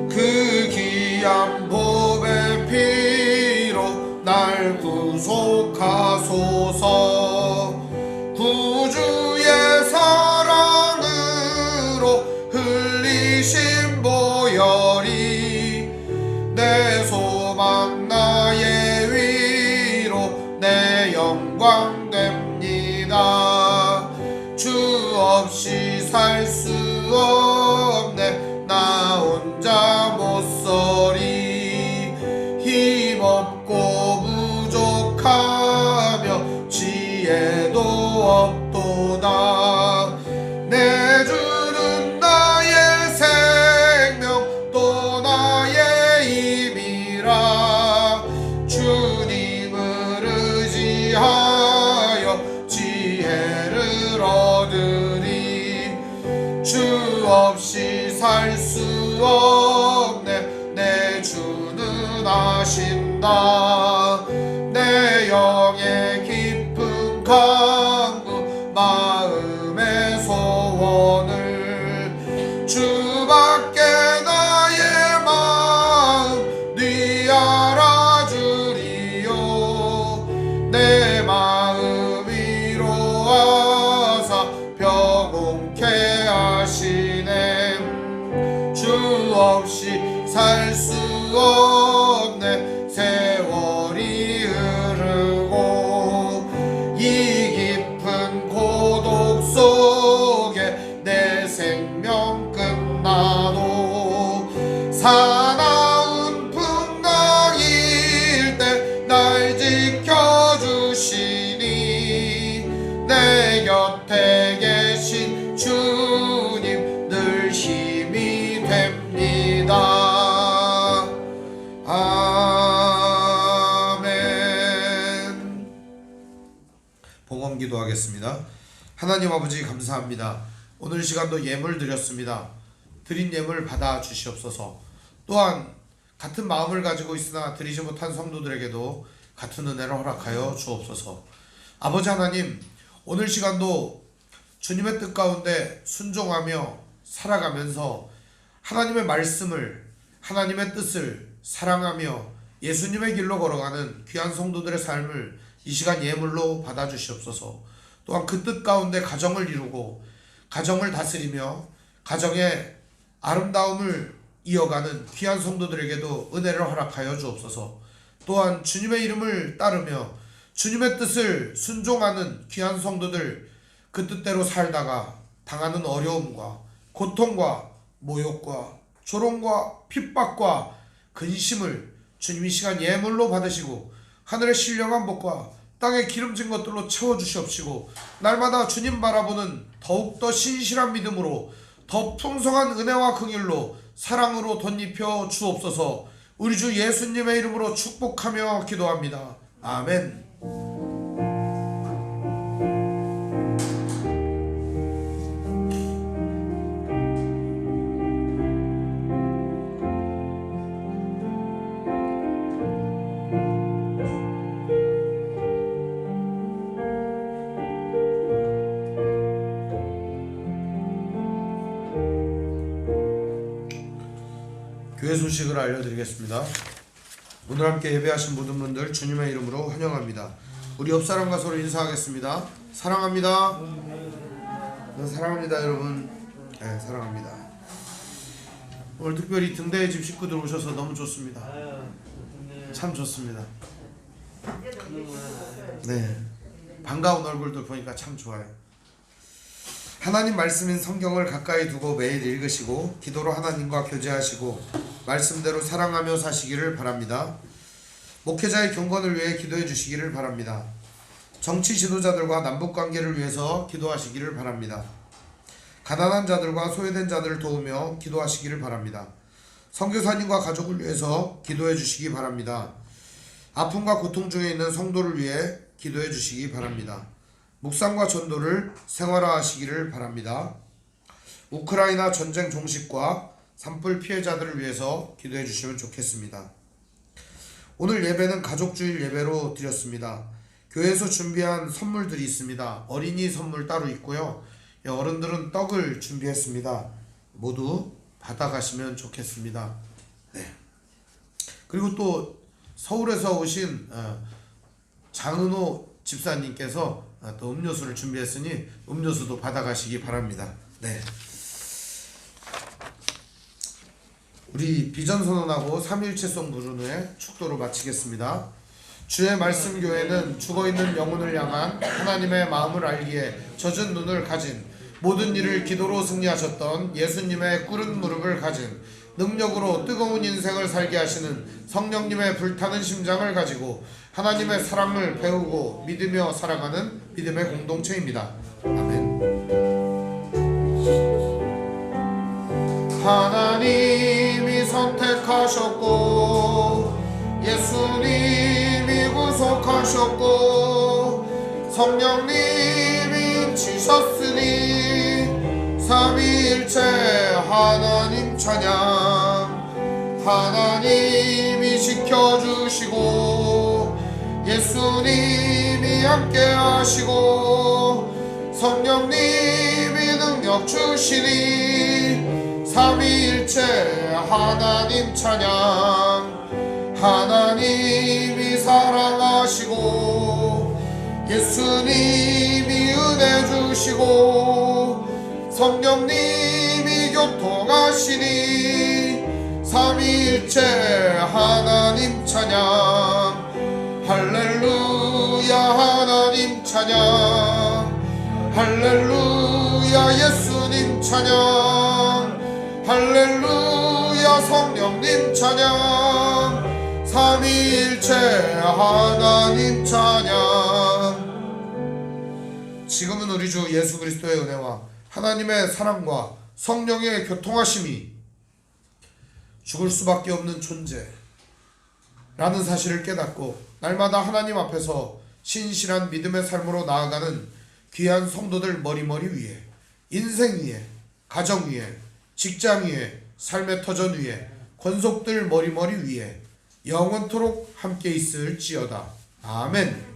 그 귀한 보배 피로 날 구속하소서. 구주의 사랑으로 흘리신 보혈이 내 소망 나의 위로 내 영광 됩니다. 주 없이 살 수 없네 나 혼자 못서리. 힘없고 부족하며 지혜도 없도다. 내 주는 나의 생명 또 나의 힘이라. 주님을 의지하여 지혜를 얻으리. 주 없이 살 수 없네 내 주는 아신다. 내 영의 깊은 강구 마음의 소원을 주밖에 나의 마음 네 알아주리요. 내 마음 위로하사 평온케 하시네. 주 없이 살 수 없네 세월이 흐르고 이 깊은 고독 속에 내 생명 끝나도 사나운 풍랑일 때 날 지켜주시니. 내 곁에 계신 주님 늘 힘이 됩니다. 아멘. 봉헌 기도하겠습니다. 하나님 아버지 감사합니다. 오늘 시간도 예물 드렸습니다. 드린 예물 받아 주시옵소서. 또한 같은 마음을 가지고 있으나 드리지 못한 성도들에게도 같은 은혜를 허락하여 주옵소서. 아버지 하나님, 오늘 시간도 주님의 뜻 가운데 순종하며 살아가면서 하나님의 말씀을, 하나님의 뜻을 사랑하며 예수님의 길로 걸어가는 귀한 성도들의 삶을 이 시간 예물로 받아주시옵소서. 또한 그 뜻 가운데 가정을 이루고 가정을 다스리며 가정의 아름다움을 이어가는 귀한 성도들에게도 은혜를 허락하여 주옵소서. 또한 주님의 이름을 따르며 주님의 뜻을 순종하는 귀한 성도들, 그 뜻대로 살다가 당하는 어려움과 고통과 모욕과 조롱과 핍박과 근심을 주님이 시간 예물로 받으시고 하늘의 신령한 복과 땅에 기름진 것들로 채워주시옵시고 날마다 주님 바라보는 더욱더 신실한 믿음으로 더 풍성한 은혜와 긍휼로 사랑으로 덧입혀 주옵소서. 우리 주 예수님의 이름으로 축복하며 기도합니다. 아멘. 교회 소식을 알려드리겠습니다. 오늘 함께 예배하신 모든 분들 주님의 이름으로 환영합니다. 우리 옆사람과 서로 인사하겠습니다. 사랑합니다. 네, 사랑합니다 여러분. 네, 사랑합니다. 오늘 특별히 등대의 집 식구들 오셔서 너무 좋습니다. 참 좋습니다. 네, 반가운 얼굴들 보니까 참 좋아요. 하나님 말씀인 성경을 가까이 두고 매일 읽으시고 기도로 하나님과 교제하시고 말씀대로 사랑하며 사시기를 바랍니다. 목회자의 경건을 위해 기도해 주시기를 바랍니다. 정치 지도자들과 남북관계를 위해서 기도하시기를 바랍니다. 가난한 자들과 소외된 자들을 도우며 기도하시기를 바랍니다. 선교사님과 가족을 위해서 기도해 주시기 바랍니다. 아픔과 고통 중에 있는 성도를 위해 기도해 주시기 바랍니다. 묵상과 전도를 생활화하시기를 바랍니다. 우크라이나 전쟁 종식과 산불 피해자들을 위해서 기도해 주시면 좋겠습니다. 오늘 예배는 가족주일 예배로 드렸습니다. 교회에서 준비한 선물들이 있습니다. 어린이 선물 따로 있고요. 어른들은 떡을 준비했습니다. 모두 받아가시면 좋겠습니다. 네. 그리고 또 서울에서 오신 장은호 집사님께서 또 음료수를 준비했으니 음료수도 받아가시기 바랍니다. 네. 우리 비전선언하고 삼위일체성 부른 후에 축도로 마치겠습니다. 주의 말씀 교회는 죽어있는 영혼을 향한 하나님의 마음을 알기에 젖은 눈을 가진 모든 일을 기도로 승리하셨던 예수님의 꿇은 무릎을 가진 능력으로 뜨거운 인생을 살게 하시는 성령님의 불타는 심장을 가지고 하나님의 사랑을 배우고 믿으며 살아가는 믿음의 공동체입니다. 아멘. 하나님이 선택하셨고 예수님이 구속하셨고 성령님이 지셨으니 삼위일체 하나님 찬양. 하나님이 지켜주시고 예수님이 함께 하시고 성령님이 능력 주시니 삼위일체 하나님 찬양. 하나님이 사랑하시고 예수님이 은혜 주시고 성령님이 교통하시니 삼위일체 하나님 찬양. 할렐루야 하나님 찬양. 할렐루야 예수님 찬양. 할렐루야 성령님 찬양. 삼위일체 하나님 찬양. 지금은 우리 주 예수 그리스도의 은혜와 하나님의 사랑과 성령의 교통하심이 죽을 수밖에 없는 존재라는 사실을 깨닫고 날마다 하나님 앞에서 신실한 믿음의 삶으로 나아가는 귀한 성도들 머리머리 위에, 인생 위에, 가정 위에, 직장 위에, 삶의 터전 위에, 권속들 머리머리 위에 영원토록 함께 있을지어다. 아멘.